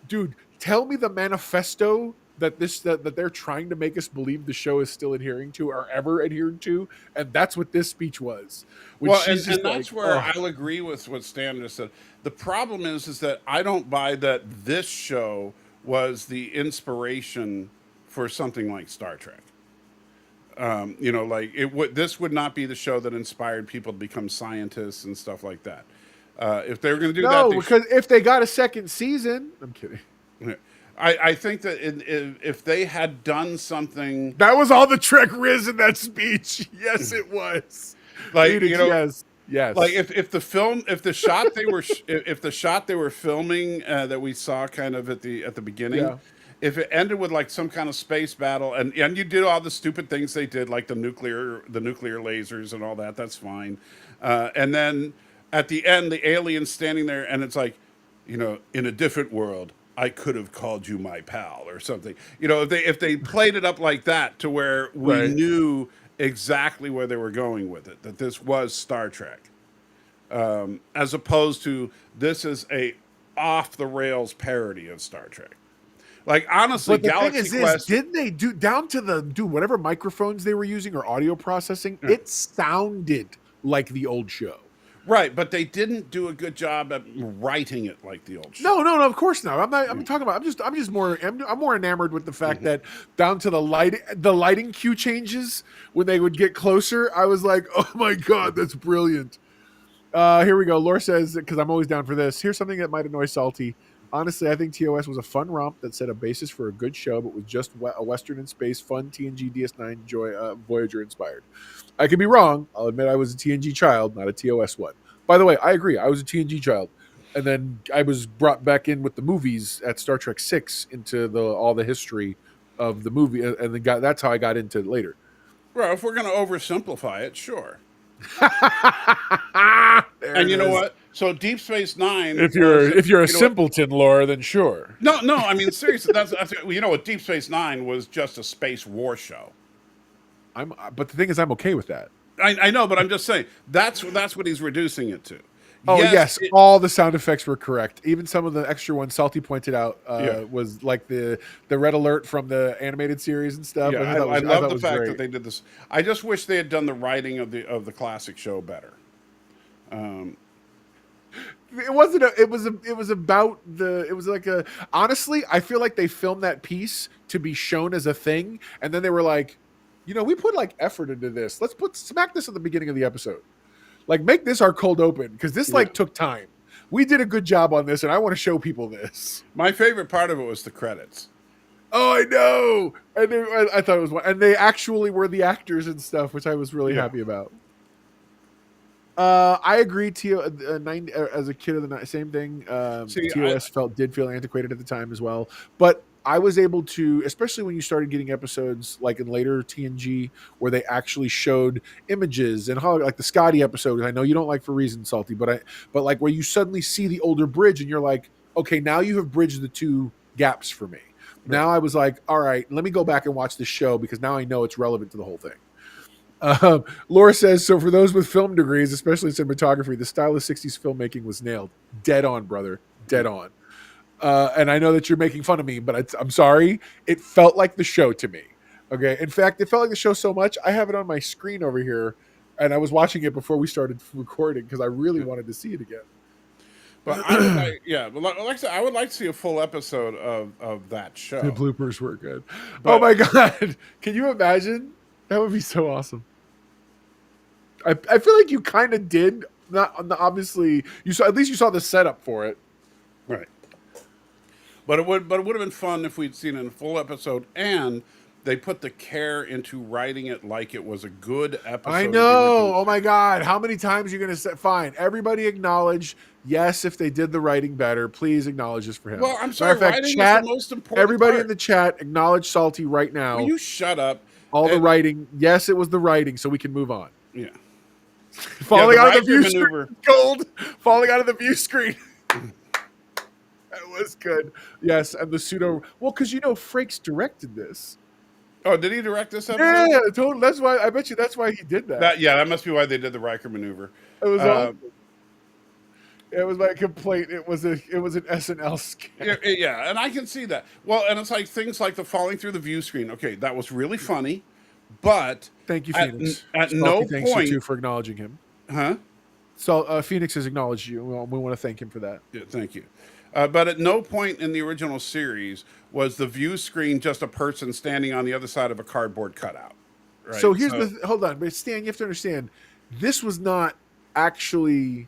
dude, tell me the manifesto that they're trying to make us believe the show is still adhering to or ever adhering to, and that's what this speech was. And that's where I'll agree with what Stan just said. The problem is that I don't buy that this show was the inspiration for something like Star Trek. This would not be the show that inspired people to become scientists and stuff like that. If they were going to do that, because if they got a second season, I'm kidding. I think that if they had done something, that was all the Trek Riz in that speech. Yes, it was. Yes. Like if the shot they were filming that we saw kind of at the beginning, if it ended with like some kind of space battle, and you did all the stupid things they did, like the nuclear lasers and all that, that's fine. And then at the end, the alien's standing there, and it's like, in a different world, I could have called you my pal or something. If they played it up like that to where we knew exactly where they were going with it, that this was Star Trek, as opposed to this is a off the rails parody of Star Trek. Like, honestly, but the Galaxy thing is Quest, didn't they do down to whatever microphones they were using or audio processing? It sounded like the old show. right? But they didn't do a good job at writing it like the old show. No, of course not. I'm not. I'm talking about. I'm more enamored with the fact that down to the lighting cue changes when they would get closer. I was like, oh my god, that's brilliant. Here we go. Laura says, because I'm always down for this. Here's something that might annoy Salty. Honestly, I think TOS was a fun romp that set a basis for a good show, but was just a Western in space, fun TNG DS9 Voyager inspired. I could be wrong. I'll admit I was a TNG child, not a TOS one. By the way, I agree. I was a TNG child. And then I was brought back in with the movies at Star Trek 6 into all the history of the movie. And that's how I got into it later. Well, if we're going to oversimplify it, sure. And you know what? So Deep Space Nine. If you're a simpleton, Laura, then sure. No. I mean, seriously, that's what Deep Space Nine was, just a space war show. But the thing is, I'm okay with that. I know, but I'm just saying that's what he's reducing it to. Oh yes, all the sound effects were correct. Even some of the extra ones Salty pointed out was like the red alert from the animated series and stuff. Yeah, I love the fact that they did this. I just wish they had done the writing of the classic show better. It wasn't. It was about the. It was like a. Honestly, I feel like they filmed that piece to be shown as a thing, and then they were like, we put like effort into this. Let's smack this at the beginning of the episode. Like, make this our cold open, because this took time. We did a good job on this, and I want to show people this. My favorite part of it was the credits. Oh, I know. And I thought it was one, and they actually were the actors and stuff, which I was really happy about. I agree. As a kid of the same thing. TOS did feel antiquated at the time as well, but I was able to, especially when you started getting episodes like in later TNG where they actually showed images and how, like the Scotty episode. I know you don't like for reasons, Salty, but like where you suddenly see the older bridge and you're like, okay, now you have bridged the two gaps for me. Right. Now I was like, all right, let me go back and watch this show because now I know it's relevant to the whole thing. Laura says, so for those with film degrees, especially cinematography, the style of 60s filmmaking was nailed. Dead on, brother. Dead on. And I know that you're making fun of me, but I'm sorry. It felt like the show to me. Okay. In fact, it felt like the show so much. I have it on my screen over here, and I was watching it before we started recording because I really wanted to see it again. But I would like I said, I would like to see a full episode of that show. The bloopers were good. Oh my god! Can you imagine? That would be so awesome. I feel like you kind of did. Not obviously you saw. At least you saw the setup for it. Right. But it would have been fun if we'd seen it in a full episode, and they put the care into writing it like it was a good episode. I know. Oh my god! How many times are you going to say? Fine. Everybody acknowledge. Yes, if they did the writing better, please acknowledge this for him. Well, I'm sorry. Writing is the most important. Everybody in the chat, acknowledge Salty right now. Will you shut up? All the writing. Yes, it was the writing, so we can move on. Yeah. Falling out of the view screen. Gold. Falling out of the view screen. That was good. Yes, and the pseudo. Well, because Frakes directed this. Oh, did he direct this episode? Yeah, totally. That's why. I bet you that's why he did that. That must be why they did the Riker maneuver. It was awesome. It was my complaint. It was an SNL sketch. Yeah, and I can see that. Well, and it's like things like the falling through the view screen. Okay, that was really funny, but thank you, Phoenix. At no point, thanks you too for acknowledging him. Huh? So Phoenix has acknowledged you. We want to thank him for that. Yeah, thank you. But at no point in the original series was the view screen just a person standing on the other side of a cardboard cutout. Right? So hold on, but Stan, you have to understand, this was not actually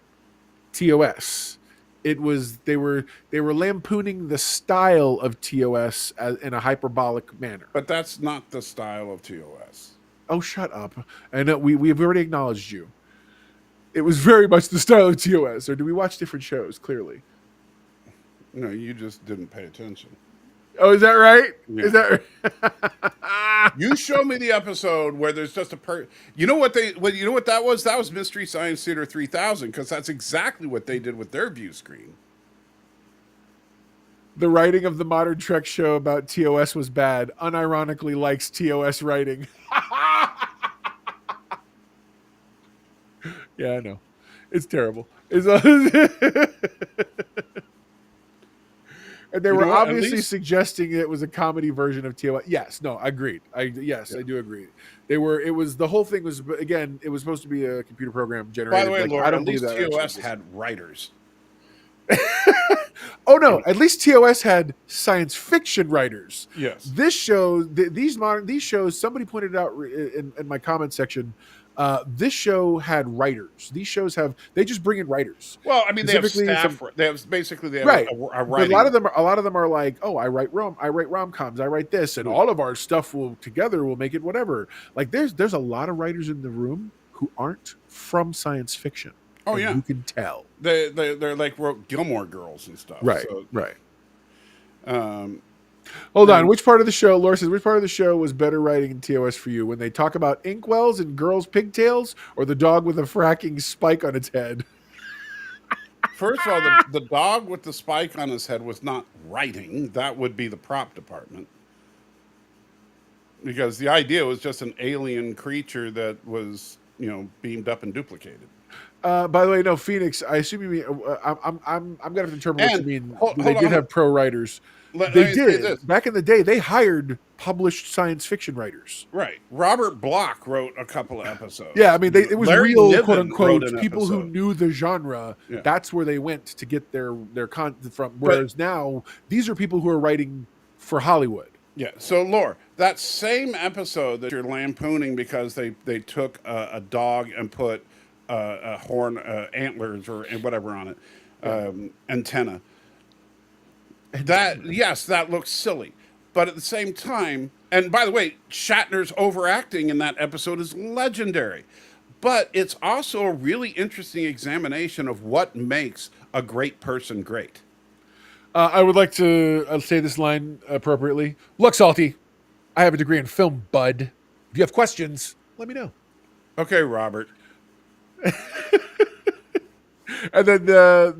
TOS. It was they were lampooning the style of TOS in a hyperbolic manner. But that's not the style of TOS. Oh, shut up! And we've already acknowledged you. It was very much the style of TOS. Or do we watch different shows? Clearly. No, you just didn't pay attention. Oh, is that right? Yeah. Is that right? You show me the episode where there's just you know what that was? That was Mystery Science Theater 3000, because that's exactly what they did with their view screen. The writing of the modern Trek show about TOS was bad. Unironically likes TOS writing. Yeah, I know. It's terrible. And they were obviously suggesting it was a comedy version of TOS. Yes, no, agreed. I do agree. It was the whole thing was, again, it was supposed to be a computer program generated. By the way, like, Laura, I don't at least believe that TOS had writers. Oh no! At least TOS had science fiction writers. Yes. This show, these shows. Somebody pointed it out in my comment section. This show had writers. These shows they just bring in writers. Well, I mean, they have staff. They have right. a writing. But a lot of them are like, oh, I write rom-coms, I write this, and all of our stuff will make it whatever. Like there's a lot of writers in the room who aren't from science fiction. Oh yeah, you can tell. They're like wrote Gilmore Girls and stuff. Right. So, right. Hold on. Which part of the show, Laura says, which part of the show was better writing in TOS for you? When they talk about inkwells and girls' pigtails, or the dog with a fracking spike on its head? First of all, the dog with the spike on his head was not writing. That would be the prop department. Because the idea was just an alien creature that was, beamed up and duplicated. By the way, no, Phoenix. I assume you mean I'm gonna have to interpret what you mean. They did have pro writers. They did back in the day. They hired published science fiction writers. Right. Robert Bloch wrote a couple of episodes. Yeah, I mean, it was Larry real, Niven quote unquote, people episode. who knew the genre. Yeah. That's where they went to get their content from. Whereas now, these are people who are writing for Hollywood. Yeah. So, Laura, that same episode that you're lampooning because they took a dog and put a horn, antlers, and whatever on it, antenna. That looks silly, but at the same time, and by the way, Shatner's overacting in that episode is legendary, but it's also a really interesting examination of what makes a great person great. I would like to say this line appropriately. Look, Salty, I have a degree in film, bud. If you have questions, let me know. Okay, Robert. And then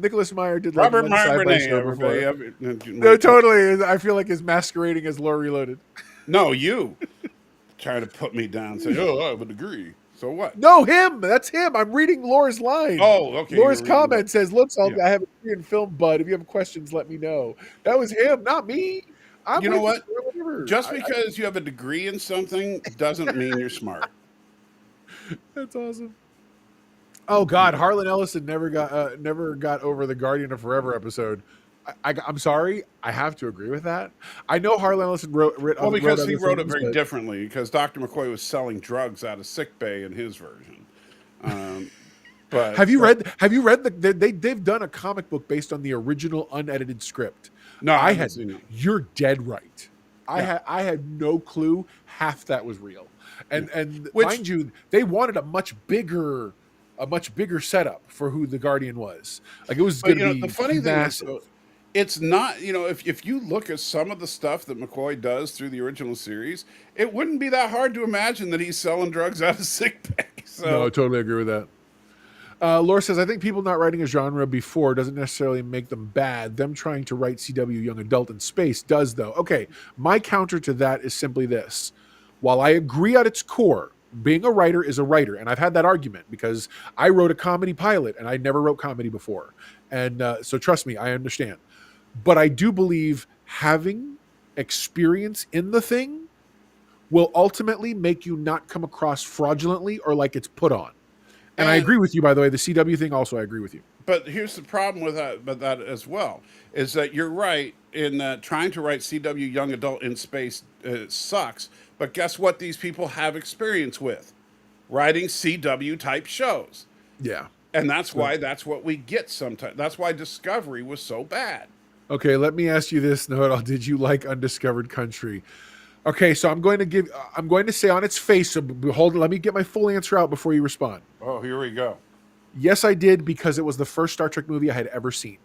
Nicholas Meyer did like Robert Meyer No, totally. I feel like he's masquerading as Lore Reloaded. No, you trying to put me down. Say, oh, I have a degree. So what? No, him. That's him. I'm reading Laura's line. Oh, okay. Laura's comment says, "Look, Salty, I have a degree in film, bud. If you have questions, let me know." That was him, not me. You know what? Just because you have a degree in something doesn't mean you're smart. That's awesome. Oh God, Harlan Ellison never got over the Guardian of Forever episode. I'm sorry, I have to agree with that. I know Harlan Ellison wrote because he wrote it very differently. Because Dr. McCoy was selling drugs out of sickbay in his version. But have you read they've done a comic book based on the original unedited script? No, I haven't seen it. You're dead right. Yeah. I had no clue half that was real, and mind you, they wanted a much bigger setup for who the Guardian was. Like it was going to be the funny massive. Thing is, it's not, if you look at some of the stuff that McCoy does through the original series, it wouldn't be that hard to imagine that he's selling drugs out of sickbay. So. No, I totally agree with that. Laura says, I think people not writing a genre before doesn't necessarily make them bad. Them trying to write CW young adult in space does, though. Okay, my counter to that is simply this. While I agree at its core, being a writer is a writer, and I've had that argument because I wrote a comedy pilot and I never wrote comedy before. And so trust me, I understand. But I do believe having experience in the thing will ultimately make you not come across fraudulently or like it's put on. And I agree with you, by the way. The CW thing also, I agree with you. But here's the problem with that as well, is that you're right in that trying to write CW young adult in space sucks. But guess what these people have experience with? Writing CW type shows. Yeah. And that's why that's what we get sometimes. That's why Discovery was so bad. Okay, let me ask you this, Noel. Did you like Undiscovered Country? Okay, so I'm going to say on its face, so let me get my full answer out before you respond. Oh, here we go. Yes, I did, because it was the first Star Trek movie I had ever seen.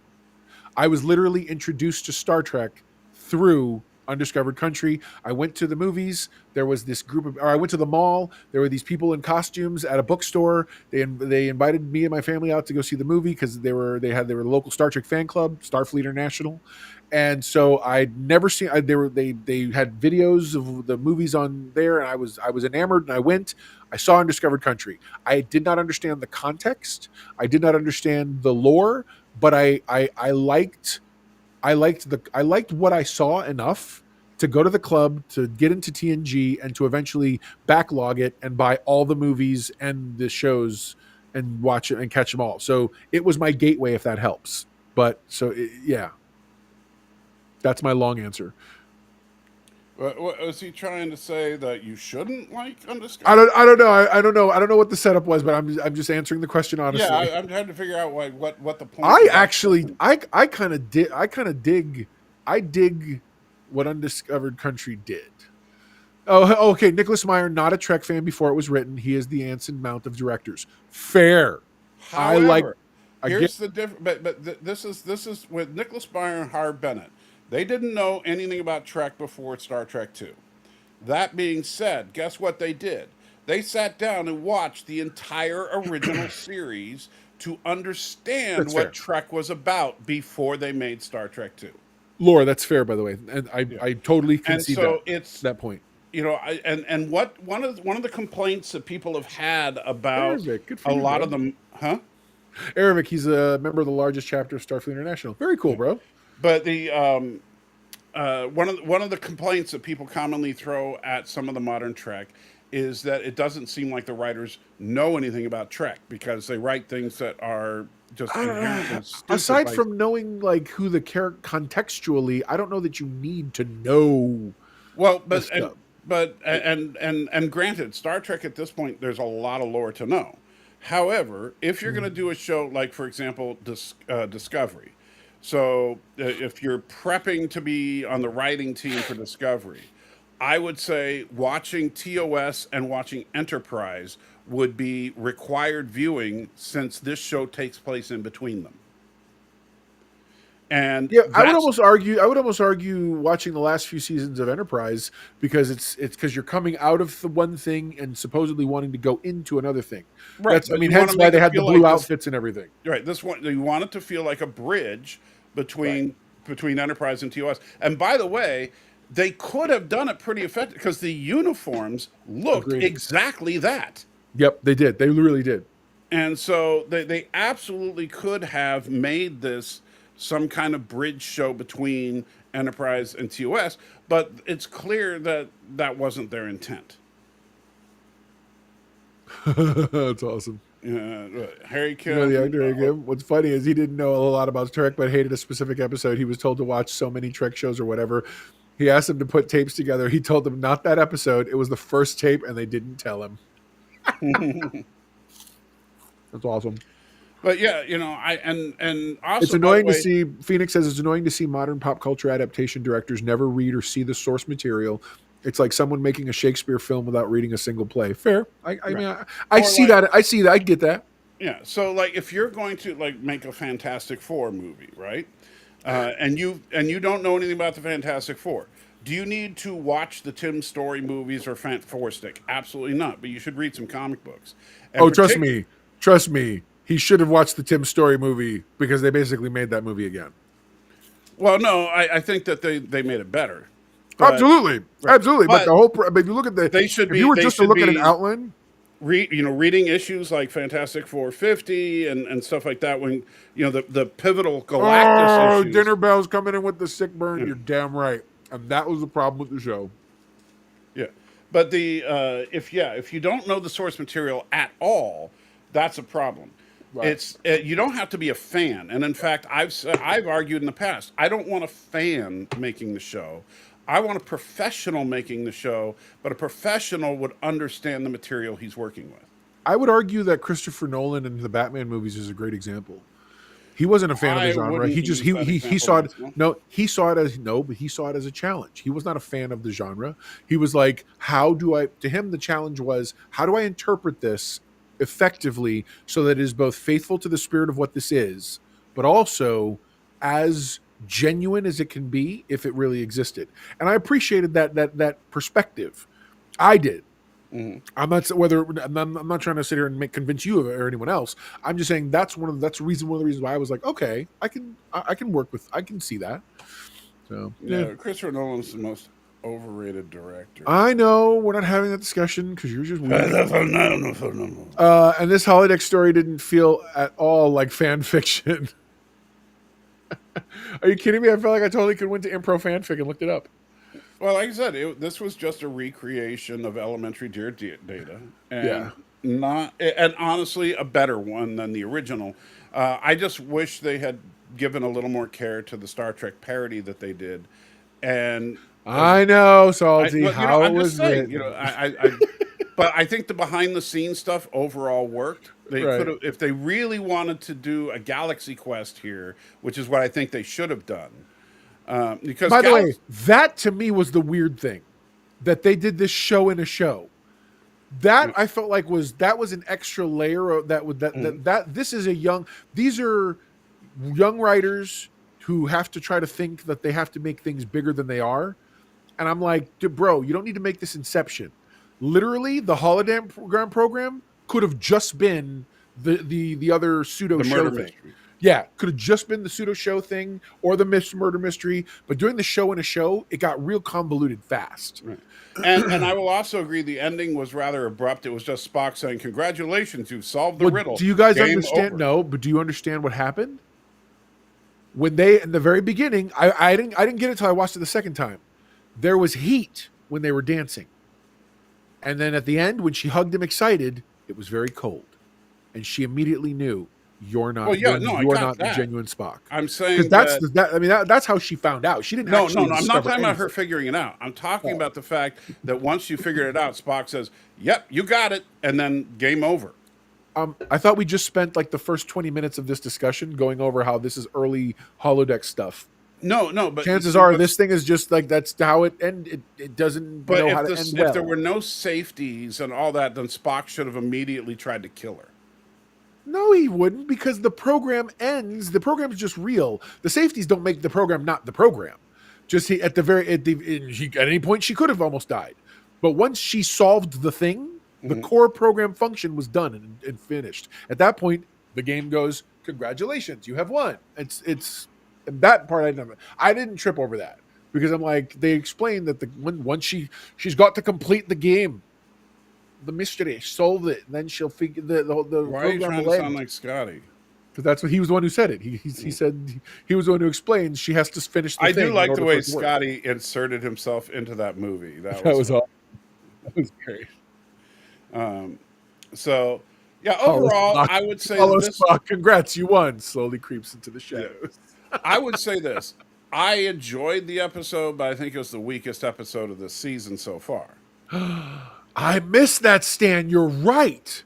I was literally introduced to Star Trek through Undiscovered Country. I went to the movies. There was this or I went to the mall. There were these people in costumes at a bookstore. They invited me and my family out to go see the movie because they were their local Star Trek fan club, Starfleet International. And so I'd never seen. They had videos of the movies on there, and I was enamored. And I went. I saw Undiscovered Country. I did not understand the context. I did not understand the lore, but I liked what I saw enough to go to the club, to get into TNG, and to eventually backlog it and buy all the movies and the shows and watch it and catch them all. So it was my gateway, if that helps. But yeah. That's my long answer. Was he trying to say that you shouldn't like Undiscovered? I don't know. I don't know. I don't know what the setup was, but I'm just answering the question honestly. Yeah, I'm trying to figure out what the point. I kind of dig what Undiscovered Country did. Oh, okay. Nicholas Meyer, not a Trek fan before it was written. He is the Anson Mount of directors. Fair. However, here's the difference. But this is with Nicholas Meyer and Harv Bennett. They didn't know anything about Trek before Star Trek II. That being said, guess what they did? They sat down and watched the entire original series to understand what Trek was about before they made Star Trek II. Laura, that's fair, by the way, and I totally concede that point. You know, and what one of the complaints that people have had about a lot of them, huh? Erevik, he's a member of the largest chapter of Starfleet International. Very cool, bro. But the one of the complaints that people commonly throw at some of the modern Trek is that it doesn't seem like the writers know anything about Trek because they write things that are just inherently stupid. Aside from knowing like who the character contextually, I don't know that you need to know. Well, but granted, Star Trek at this point, there's a lot of lore to know. However, if you're going to do a show like, for example, Discovery. So if you're prepping to be on the writing team for Discovery, I would say watching TOS and watching Enterprise would be required viewing since this show takes place in between them. And yeah, I would almost argue watching the last few seasons of Enterprise because it's because you're coming out of the one thing and supposedly wanting to go into another thing. Right. Hence why they had the blue outfits and everything. Right. You want it to feel like a bridge between Enterprise and TOS. And by the way, they could have done it pretty effective because the uniforms looked exactly that. Yep, they did. They really did. And so they absolutely could have made this some kind of bridge show between Enterprise and TOS, but it's clear that that wasn't their intent. That's awesome. Harry Kim. You know the actor Harry Kim? What's funny is he didn't know a lot about Trek, but hated a specific episode. He was told to watch so many Trek shows or whatever. He asked him to put tapes together. He told them not that episode. It was the first tape, and they didn't tell him. That's awesome. But yeah, you know, and also it's annoying to see. Phoenix says it's annoying to see modern pop culture adaptation directors never read or see the source material. It's like someone making a Shakespeare film without reading a single play. Fair. I see that. I see that. I get that. Yeah. So like, if you're going to like make a Fantastic Four movie, right? And you don't know anything about the Fantastic Four. Do you need to watch the Tim Story movies or Four Stick? Absolutely not. But you should read some comic books. And Trust me. He should have watched the Tim Story movie because they basically made that movie again. Well, no, I think that they made it better. Absolutely. But the whole. But if you look at if you were just to look at an outline. Reading issues like Fantastic Four 50 and stuff like that when the pivotal Galactus issues. Dinner Bell's coming in with the sick burn. Yeah. You're damn right, and that was the problem with the show. Yeah, but if you don't know the source material at all, that's a problem. Right. You don't have to be a fan, and in fact, I've argued in the past. I don't want a fan making the show. I want a professional making the show, but a professional would understand the material he's working with. I would argue that Christopher Nolan in the Batman movies is a great example. He wasn't a fan of the genre. He saw it. No, he saw it as a challenge. He was not a fan of the genre. He was like, to him, the challenge was, how do I interpret this effectively so that it is both faithful to the spirit of what this is, but also as genuine as it can be if it really existed. And I appreciated that perspective. I did. I'm not I'm not trying to sit here and convince you or anyone else. I'm just saying that's one of the reasons why I was like, okay, I can see that. So Christopher Nolan's the most overrated director. I know we're not having that discussion because you're just weird. And this holodeck story didn't feel at all like fan fiction. Are you kidding me? I felt like I totally could went to improv fanfic and looked it up. Well, like I said, this was just a recreation of elementary Dear Data, and and honestly, a better one than the original. I just wish they had given a little more care to the Star Trek parody that they did, and I know, Salty, how I'm it just was saying, written. But I think the behind the scenes stuff overall worked. They could have, if they really wanted to do a galaxy quest here, which is what I think they should have done. Because by the way, that to me was the weird thing, that they did this show in a show. That I felt like was an extra layer of that this is these are young writers who have to try to think that they have to make things bigger than they are. And I'm like, bro, you don't need to make this Inception. Literally, the hologram program could have just been the other pseudo show thing. Mystery. Yeah, could have just been the pseudo show thing or the murder mystery. But doing the show in a show, it got real convoluted fast. Right. And I will also agree the ending was rather abrupt. It was just Spock saying, "Congratulations, you've solved the riddle." Do you guys Game understand? Over. No, but do you understand what happened? When they, in the very beginning, I didn't get it till I watched it the second time. There was heat when they were dancing. And then at the end, when she hugged him excited, it was very cold. And she immediately knew, you're not the genuine Spock. I'm saying that's how she found out. She didn't No, I'm not talking about her figuring it out. I'm talking about the fact that once you figured it out, Spock says, "Yep, you got it," and then game over. I thought we just spent like the first 20 minutes of this discussion going over how this is early holodeck stuff. No, but chances are this thing is just like that's how it ended. It doesn't know how to end well. If there were no safeties and all that, then Spock should have immediately tried to kill her. No, he wouldn't, because the program ends. The program is just real. The safeties don't make the program not the program. Just at any point she could have almost died, but once she solved the thing, the core program function was done and finished. At that point, the game goes, "Congratulations, you have won." It's that part I didn't trip over that, because I'm like, they explained that once she's got to complete the game, the mystery, solve it, and then she'll figure the Why are you trying to sound like Scotty? Because that's what he was the one who said it. He said he was the one who explained she has to finish the thing. I do like the way Scotty inserted himself into that movie. That was awesome. That was great. So yeah, overall, I would say this. Congrats, you won. Slowly creeps into the shadows. Yeah. I would say this. I enjoyed the episode, but I think it was the weakest episode of the season so far. I missed that, Stan. You're right.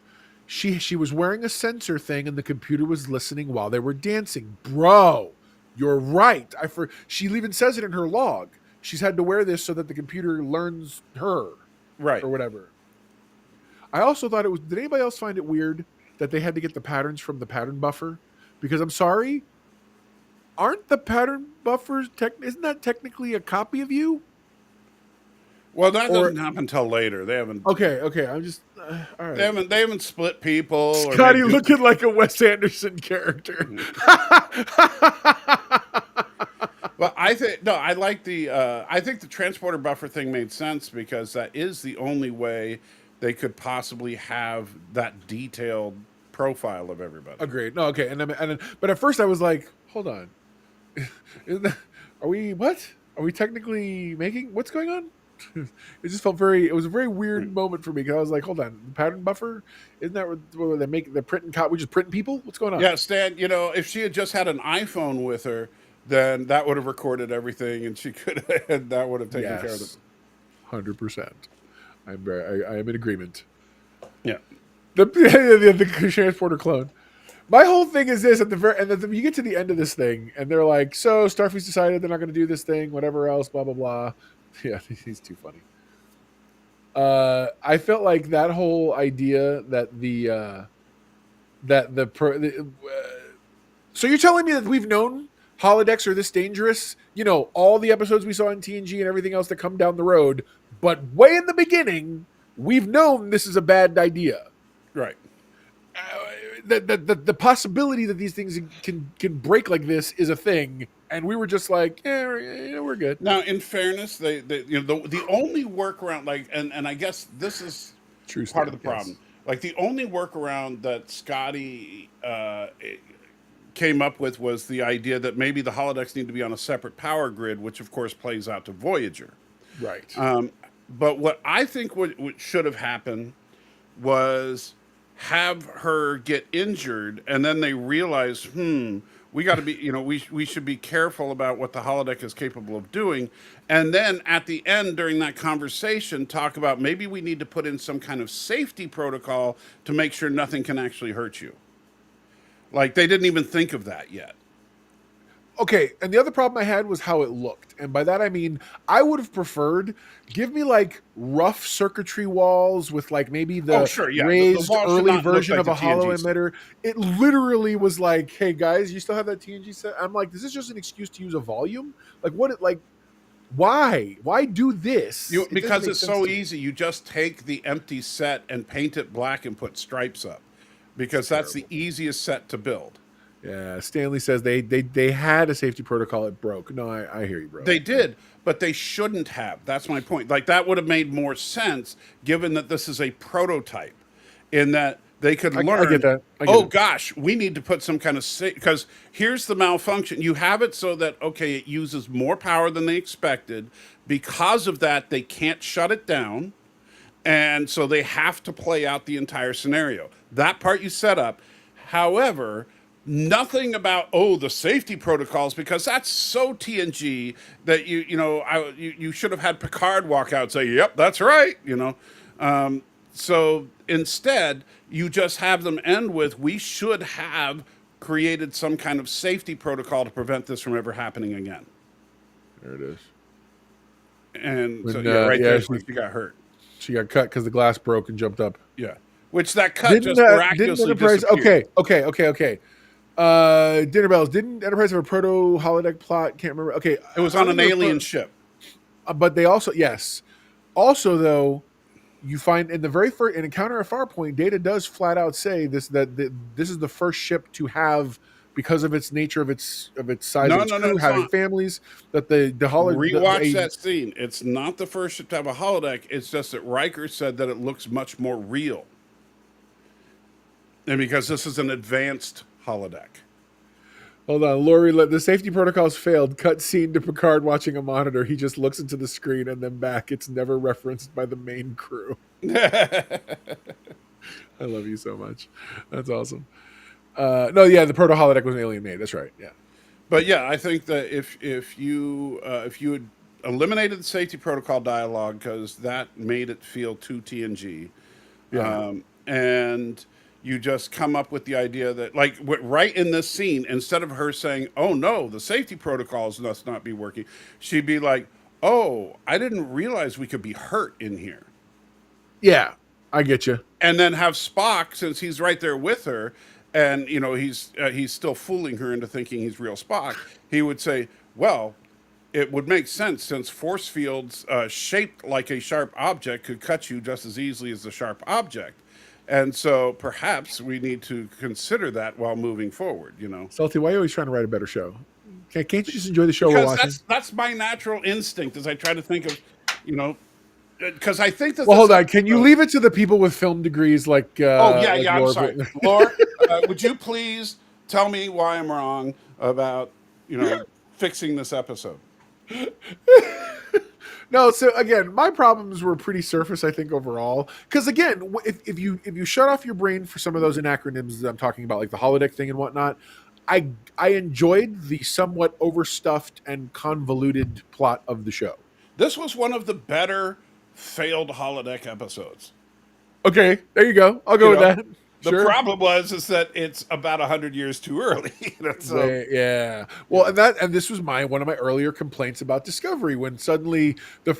She was wearing a sensor thing, and the computer was listening while they were dancing. Bro, you're right. She even says it in her log. She's had to wear this so that the computer learns her, right, or whatever. I also thought it was. Did anybody else find it weird that they had to get the patterns from the pattern buffer? Because I'm sorry, aren't the pattern buffers isn't that technically a copy of you? Well, that doesn't happen until later. They haven't. Okay. I'm just all right. They haven't split people. Scotty looking like a Wes Anderson character. Well, I think I think the transporter buffer thing made sense, because that is the only way they could possibly have that detailed profile of everybody. Agreed. No, okay. But at first I was like, hold on. Are we technically making what's going on? It just felt it was a very weird moment for me, because I was like, hold on, the pattern buffer, isn't that what they make? They're printing we just printing people? What's going on? Yeah, Stan, if she had just had an iPhone with her, then that would have recorded everything, and she could have, that would have taken care of it. 100%. I am in agreement. Yeah. The transporter clone. My whole thing is this: you get to the end of this thing, and they're like, "So Starfleet's decided they're not going to do this thing, whatever else, blah blah blah." Yeah, he's too funny. I felt like that whole idea that so you're telling me that we've known holodecks are this dangerous, all the episodes we saw in TNG and everything else that come down the road, but way in the beginning, we've known this is a bad idea. Right. The possibility that these things can break like this is a thing, and we were just like, we're good. Now, in fairness, the only workaround, and I guess this is part of the problem. Yes. Like the only workaround that Scotty came up with was the idea that maybe the holodecks need to be on a separate power grid, which of course plays out to Voyager. Right. But what I think what should have happened was have her get injured, and then they realize, we got to be, we should be careful about what the holodeck is capable of doing. And then at the end, during that conversation, talk about maybe we need to put in some kind of safety protocol to make sure nothing can actually hurt you. Like, they didn't even think of that yet. Okay, and the other problem I had was how it looked. And by that I mean, I would have preferred, give me like rough circuitry walls with like maybe the raised the early version of a holo emitter. It literally was like, hey guys, you still have that TNG set? I'm like, this is just an excuse to use a volume? Why? Why do this? Because it's so easy. You just take the empty set and paint it black and put stripes up. Because that's the easiest set to build. Yeah, Stanley says they had a safety protocol. It broke. No, I hear you, bro. They did, but they shouldn't have. That's my point. Like, that would have made more sense given that this is a prototype, in that they could learn. I get that. Gosh, we need to put some kind of because here's the malfunction. You have it so that, okay, it uses more power than they expected. Because of that, they can't shut it down. And so they have to play out the entire scenario. That part you set up. However, nothing about the safety protocols, because that's so TNG that you should have had Picard walk out and say, "Yep, that's right." So instead, you just have them end with, "We should have created some kind of safety protocol to prevent this from ever happening again." There it is. And there, she got hurt. She got cut because the glass broke and jumped up. Yeah, which that cut just miraculously disappeared. Okay. Dinner bells. Didn't Enterprise have a proto holodeck plot? Can't remember. Okay, it was on an alien ship. But they also Also, though, you find in the very first Encounter at Farpoint, Data does flat out say this this is the first ship to have, because of its nature of its size, of its crew, having families, that the holodeck. Rewatch that scene. It's not the first ship to have a holodeck. It's just that Riker said that it looks much more real, and because this is an advanced holodeck. Hold on, Lori. The safety protocols failed. Cut scene to Picard watching a monitor. He just looks into the screen and then back. It's never referenced by the main crew. I love you so much. That's awesome. The proto holodeck was an alien made. That's right. Yeah. But yeah, I think that if you had eliminated the safety protocol dialogue, because that made it feel too TNG, and you just come up with the idea that, like, right in this scene, instead of her saying, "Oh no, the safety protocols must not be working," she'd be like, "Oh, I didn't realize we could be hurt in here." Yeah, I get you. And then have Spock, since he's right there with her, and he's still fooling her into thinking he's real Spock. He would say, "Well, it would make sense, since force fields shaped like a sharp object could cut you just as easily as a sharp object. And so perhaps we need to consider that while moving forward." Salty, why are you always trying to write a better show? Can't you just enjoy the show we're watching? That's my natural instinct, as I try to think of, because I think that. Well, hold on. Can you leave it to the people with film degrees like? I'm sorry, Laura. Would you please tell me why I'm wrong about fixing this episode? No, so again, my problems were pretty surface, I think, overall. Because again, if you shut off your brain for some of those acronyms that I'm talking about, like the holodeck thing and whatnot, I enjoyed the somewhat overstuffed and convoluted plot of the show. This was one of the better failed holodeck episodes. Okay, there you go. I'll go with that. The problem is that it's about 100 years too early. Yeah. Well, and this was one of my earlier complaints about Discovery, when suddenly I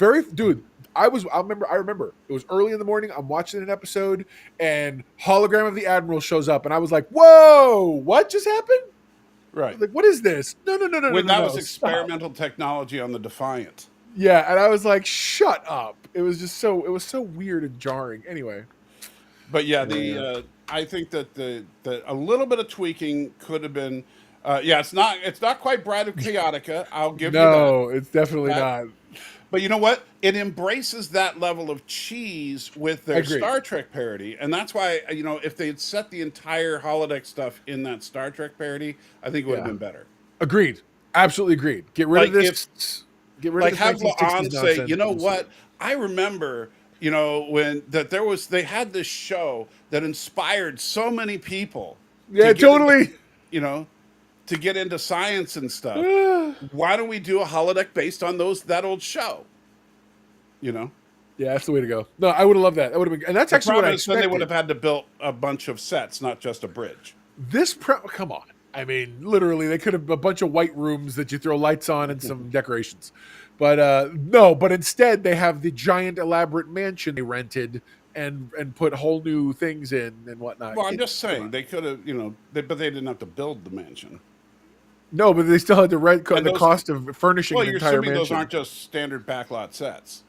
remember it was early in the morning. I'm watching an episode and hologram of the Admiral shows up, and I was like, "Whoa, what just happened?" Right. Like, what is this? No. When that was Stop. experimental technology on the Defiant. Yeah, and I was like, shut up. It was so weird and jarring. Anyway. But yeah, I think that the a little bit of tweaking could have been. It's not quite Bride of Chaotica. I'll give you that. No, it's definitely not. But you know what? It embraces that level of cheese with their Agreed. Star Trek parody, and that's why if they had set the entire holodeck stuff in that Star Trek parody, I think it would have been better. Agreed. Absolutely agreed. Get rid of this. Get rid of this. Have La'an say, you know what? I remember, when they had this show that inspired so many people. Yeah, totally. To get into science and stuff. Why don't we do a holodeck based on that old show? Yeah, that's the way to go. No, I would have loved that. That would have been, and that's actually what I expected. Then they would have had to build a bunch of sets, not just a bridge. Come on. I mean, literally, they could have a bunch of white rooms that you throw lights on and some decorations. But no, but instead they have the giant elaborate mansion they rented and put whole new things in and whatnot. Well, I'm just saying they could have, but they didn't have to build the mansion. No, but they still had to rent the cost of furnishing an entire mansion. Those aren't just standard backlot sets.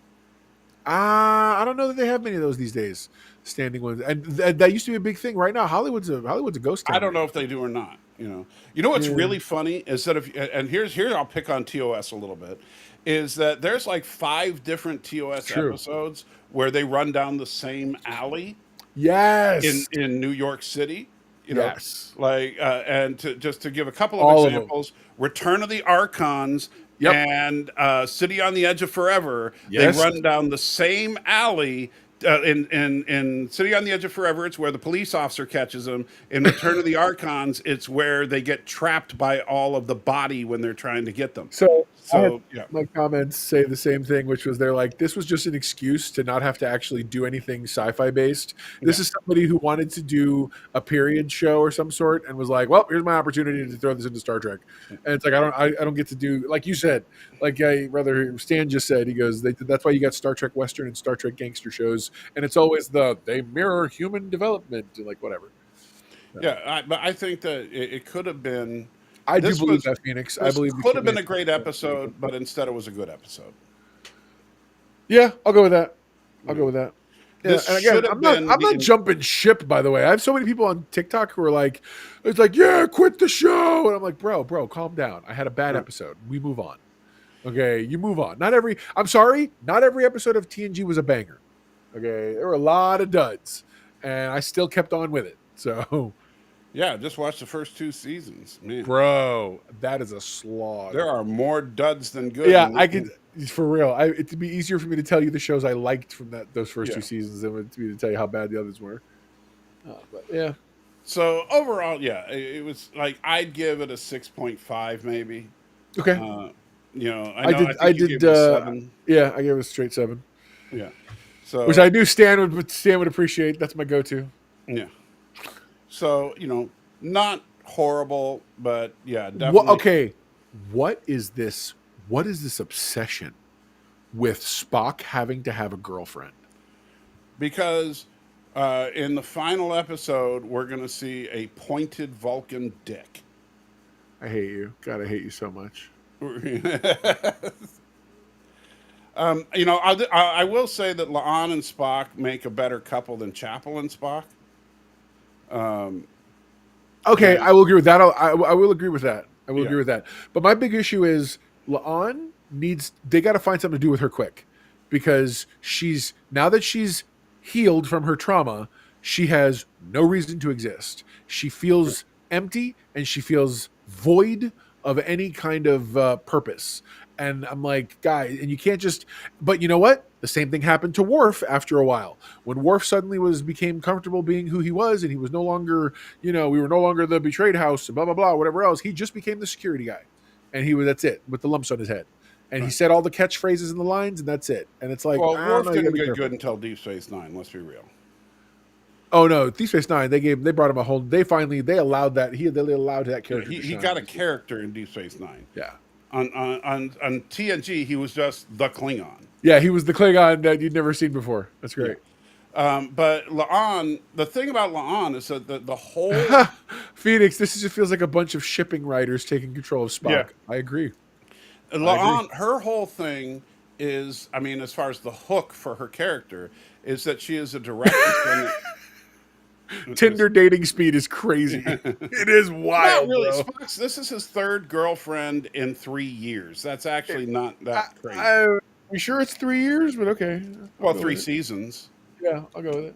I don't know that they have many of those these days. Standing ones, and that used to be a big thing. Right now, Hollywood's a ghost town. I don't know if they do or not. You know what's really funny is that here I'll pick on TOS a little bit, is that there's like 5 different TOS episodes where they run down the same alley. Yes, in New York City. Yes, and to give a couple of examples, Return of the Archons. Yep. And City on the Edge of Forever, they run down the same alley. In City on the Edge of Forever, it's where the police officer catches them. In Return of the Archons, it's where they get trapped by all of the body when they're trying to get them. So my comments say the same thing, which was they're like, this was just an excuse to not have to actually do anything sci-fi based. This is somebody who wanted to do a period show or some sort and was like, well, here's my opportunity to throw this into Star Trek. And it's like, I don't get to do, like you said, Stan just said, he goes, that's why you got Star Trek Western and Star Trek gangster shows. And it's always they mirror human development, like whatever. Yeah, but I think that it could have been. I do believe that, Phoenix. I believe it could have been a great episode, but instead it was a good episode. Yeah, I'll go with that. Yeah, and again, I'm not jumping ship, by the way. I have so many people on TikTok who are like, it's like, yeah, quit the show. And I'm like, bro, calm down. I had a bad episode. We move on. Okay, you move on. I'm sorry, not every episode of TNG was a banger. Okay, there were a lot of duds, and I still kept on with it. So, yeah, just watch the first 2 seasons, man. Bro, that is a slog. There are more duds than good. Yeah, I could, for real. It'd be easier for me to tell you the shows I liked from those first 2 seasons than it would be to tell you how bad the others were. But yeah. So overall, yeah, it was like I'd give it a 6.5 maybe. Okay. I did 7. Yeah, I gave it a straight 7. Yeah. So, which I knew Stan would appreciate. That's my go-to. Yeah. So, not horrible, but yeah, definitely. What is this obsession with Spock having to have a girlfriend? Because in the final episode, we're going to see a pointed Vulcan dick. I hate you. God, I hate you so much. I will say that La'an and Spock make a better couple than Chapel and Spock. Okay, I will agree with that. I will agree with that. I will agree with that. But my big issue is La'an they got to find something to do with her quick, because now that she's healed from her trauma, she has no reason to exist. She feels empty and she feels void of any kind of purpose. And I'm like, guys, and you can't just, but you know what? The same thing happened to Worf after a while. When Worf suddenly became comfortable being who he was, and he was no longer, we were no longer the betrayed house and blah, blah, blah, whatever else. He just became the security guy. And that's it, with the lumps on his head. And he said all the catchphrases and the lines, and that's it. And it's like, Worf didn't get good until Deep Space Nine, let's be real. Oh no, Deep Space Nine. They brought him a whole. They allowed that. They allowed that character. He got a character in Deep Space Nine. Yeah. On TNG, he was just the Klingon. Yeah, he was the Klingon that you'd never seen before. That's great. But La'an, the thing about La'an is that the whole Phoenix, this just feels like a bunch of shipping writers taking control of yeah, Spock. I agree. La'an, her whole thing is, I mean, as far as the hook for her character, is that she is a direct descendant. Tinder dating speed is crazy. It is wild, Not really. bro. Spock's, this is his third girlfriend in 3 years. That's actually not that crazy. We sure it's 3 years, but okay. Well, 3 seasons. Yeah, I'll go with it.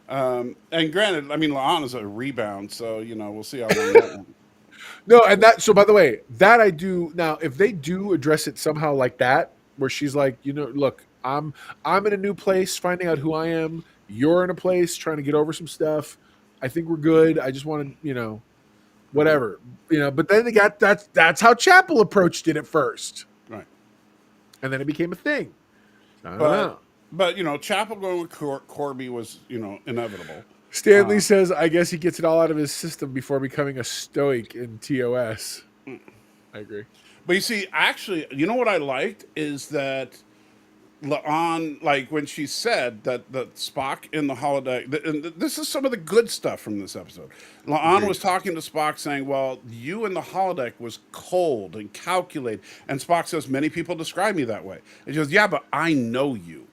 All right. And granted, I mean, La'an is a rebound, so, you know, we'll see how long that one. No, and that, so by the way, that I do now, if they do address it somehow like that, where she's like, you know, look, I'm in a new place, finding out who I am. You're in a place trying to get over some stuff. I think we're good. I just want to, you know, whatever, you know, but then they got, that's how Chapel approached it at first. Right. And then it became a thing. I don't know. But, you know, Chapel going with Corby was, you know, inevitable. Stanley says, I guess he gets it all out of his system before becoming a stoic in TOS. I agree. But you see, actually, you know what I liked is that La'an, like when she said that Spock in the holodeck, and this is some of the good stuff from this episode. La'an was talking to Spock saying, well, you in the holodeck was cold and calculated. And Spock says, many people describe me that way. And she goes, yeah, but I know you.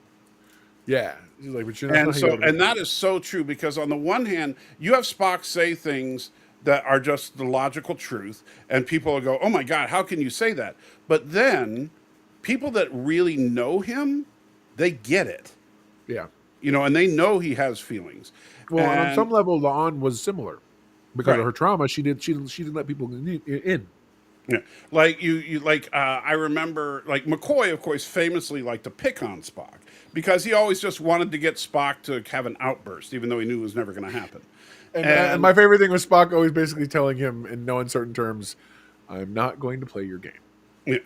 Yeah. He's like, but you're not And so, and that is so true, because on the one hand, you have Spock say things that are just the logical truth, and people will go, oh my God, how can you say that? But then people that really know him, they get it. Yeah. You know, and they know he has feelings. Well, and on some level, La'an was similar. Because of her trauma, she didn't let people in. Yeah, like I remember, like McCoy, of course, famously liked to pick on Spock because he always just wanted to get Spock to have an outburst, even though he knew it was never going to happen. And my favorite thing was Spock always basically telling him in no uncertain terms, "I'm not going to play your game." Yeah,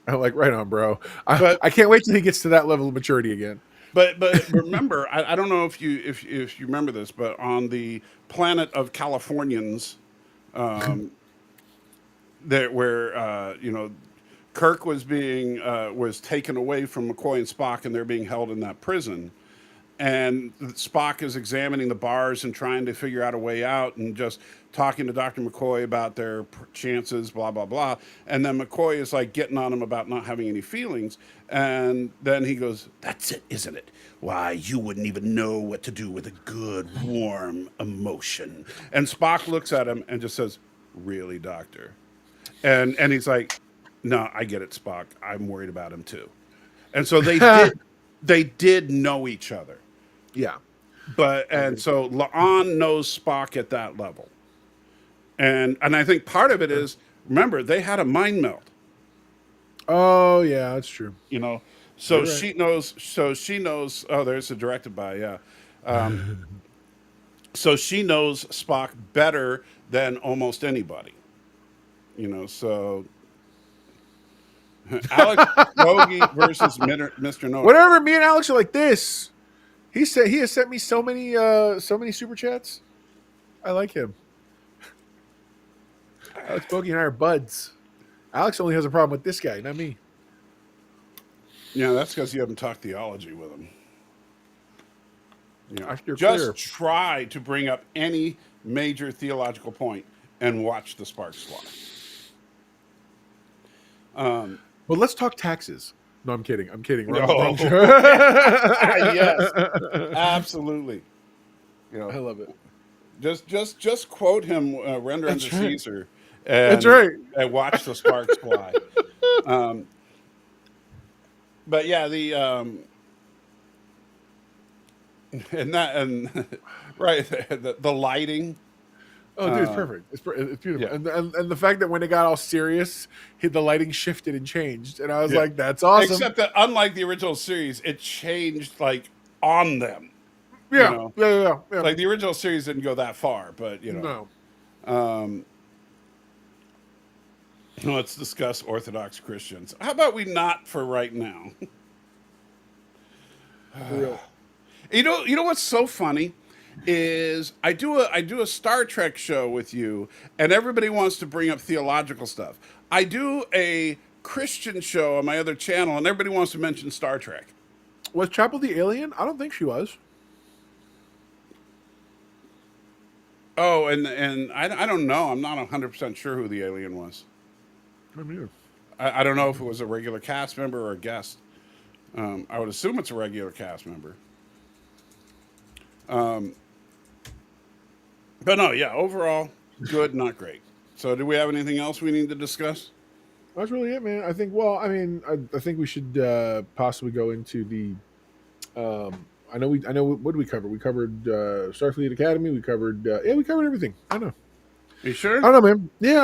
I'm like, right on, bro. I can't wait till he gets to that level of maturity again. But remember, I don't know if you remember this, but on the planet of Californians. Where you know, Kirk was taken away from McCoy and Spock, and they're being held in that prison. And Spock is examining the bars and trying to figure out a way out, and just talking to Dr. McCoy about their chances, blah blah blah. And then McCoy is like getting on him about not having any feelings, and then he goes, "That's it, isn't it? Why, you wouldn't even know what to do with a good, warm emotion." And Spock looks at him and just says, "Really, Doctor?" And he's like, "No, I get it, Spock. I'm worried about him too." And so they did know each other. Yeah. And so La'an knows Spock at that level. And I think part of it is, remember, they had a mind meld. Oh yeah, that's true. You know, so she knows. Oh, there's a directed by, yeah. So she knows Spock better than almost anybody. You know, so Alex Bogey versus Mr. No. Whatever. Me and Alex are like this. He has sent me so many super chats. I like him. Alex Bogey and I are buds. Alex only has a problem with this guy, not me. Yeah, that's because you haven't talked theology with him. You know, just try to bring up any major theological point and watch the sparks fly. Well, let's talk taxes. No, I'm kidding. No. Yes, absolutely. You know, I love it. Just quote him, "Render unto Caesar," and, that's right. And watch the sparks fly. But yeah, right, the lighting. Oh, dude, it's perfect. It's beautiful. Yeah. And the fact that when it got all serious, the lighting shifted and changed, and I was like, "That's awesome." Except that, unlike the original series, it changed like on them. Yeah, you know? yeah. Like the original series didn't go that far, but you know. No. Let's discuss Orthodox Christians. How about we not for right now? For real. You know what's so funny is I do a Star Trek show with you, and everybody wants to bring up theological stuff. I do a Christian show on my other channel, and everybody wants to mention Star Trek. Was Chapel the alien? I don't think she was. Oh, and I don't know. I'm not 100% sure who the alien was. I don't know if it was a regular cast member or a guest. I would assume it's a regular cast member. But no, yeah, overall, good, not great. So, do we have anything else we need to discuss? That's really it, man. I think. Well, I mean, I think we should possibly go into the. I know. What did we cover? We covered Starfleet Academy. We covered. We covered everything. I know. You sure? I don't know, man. Yeah.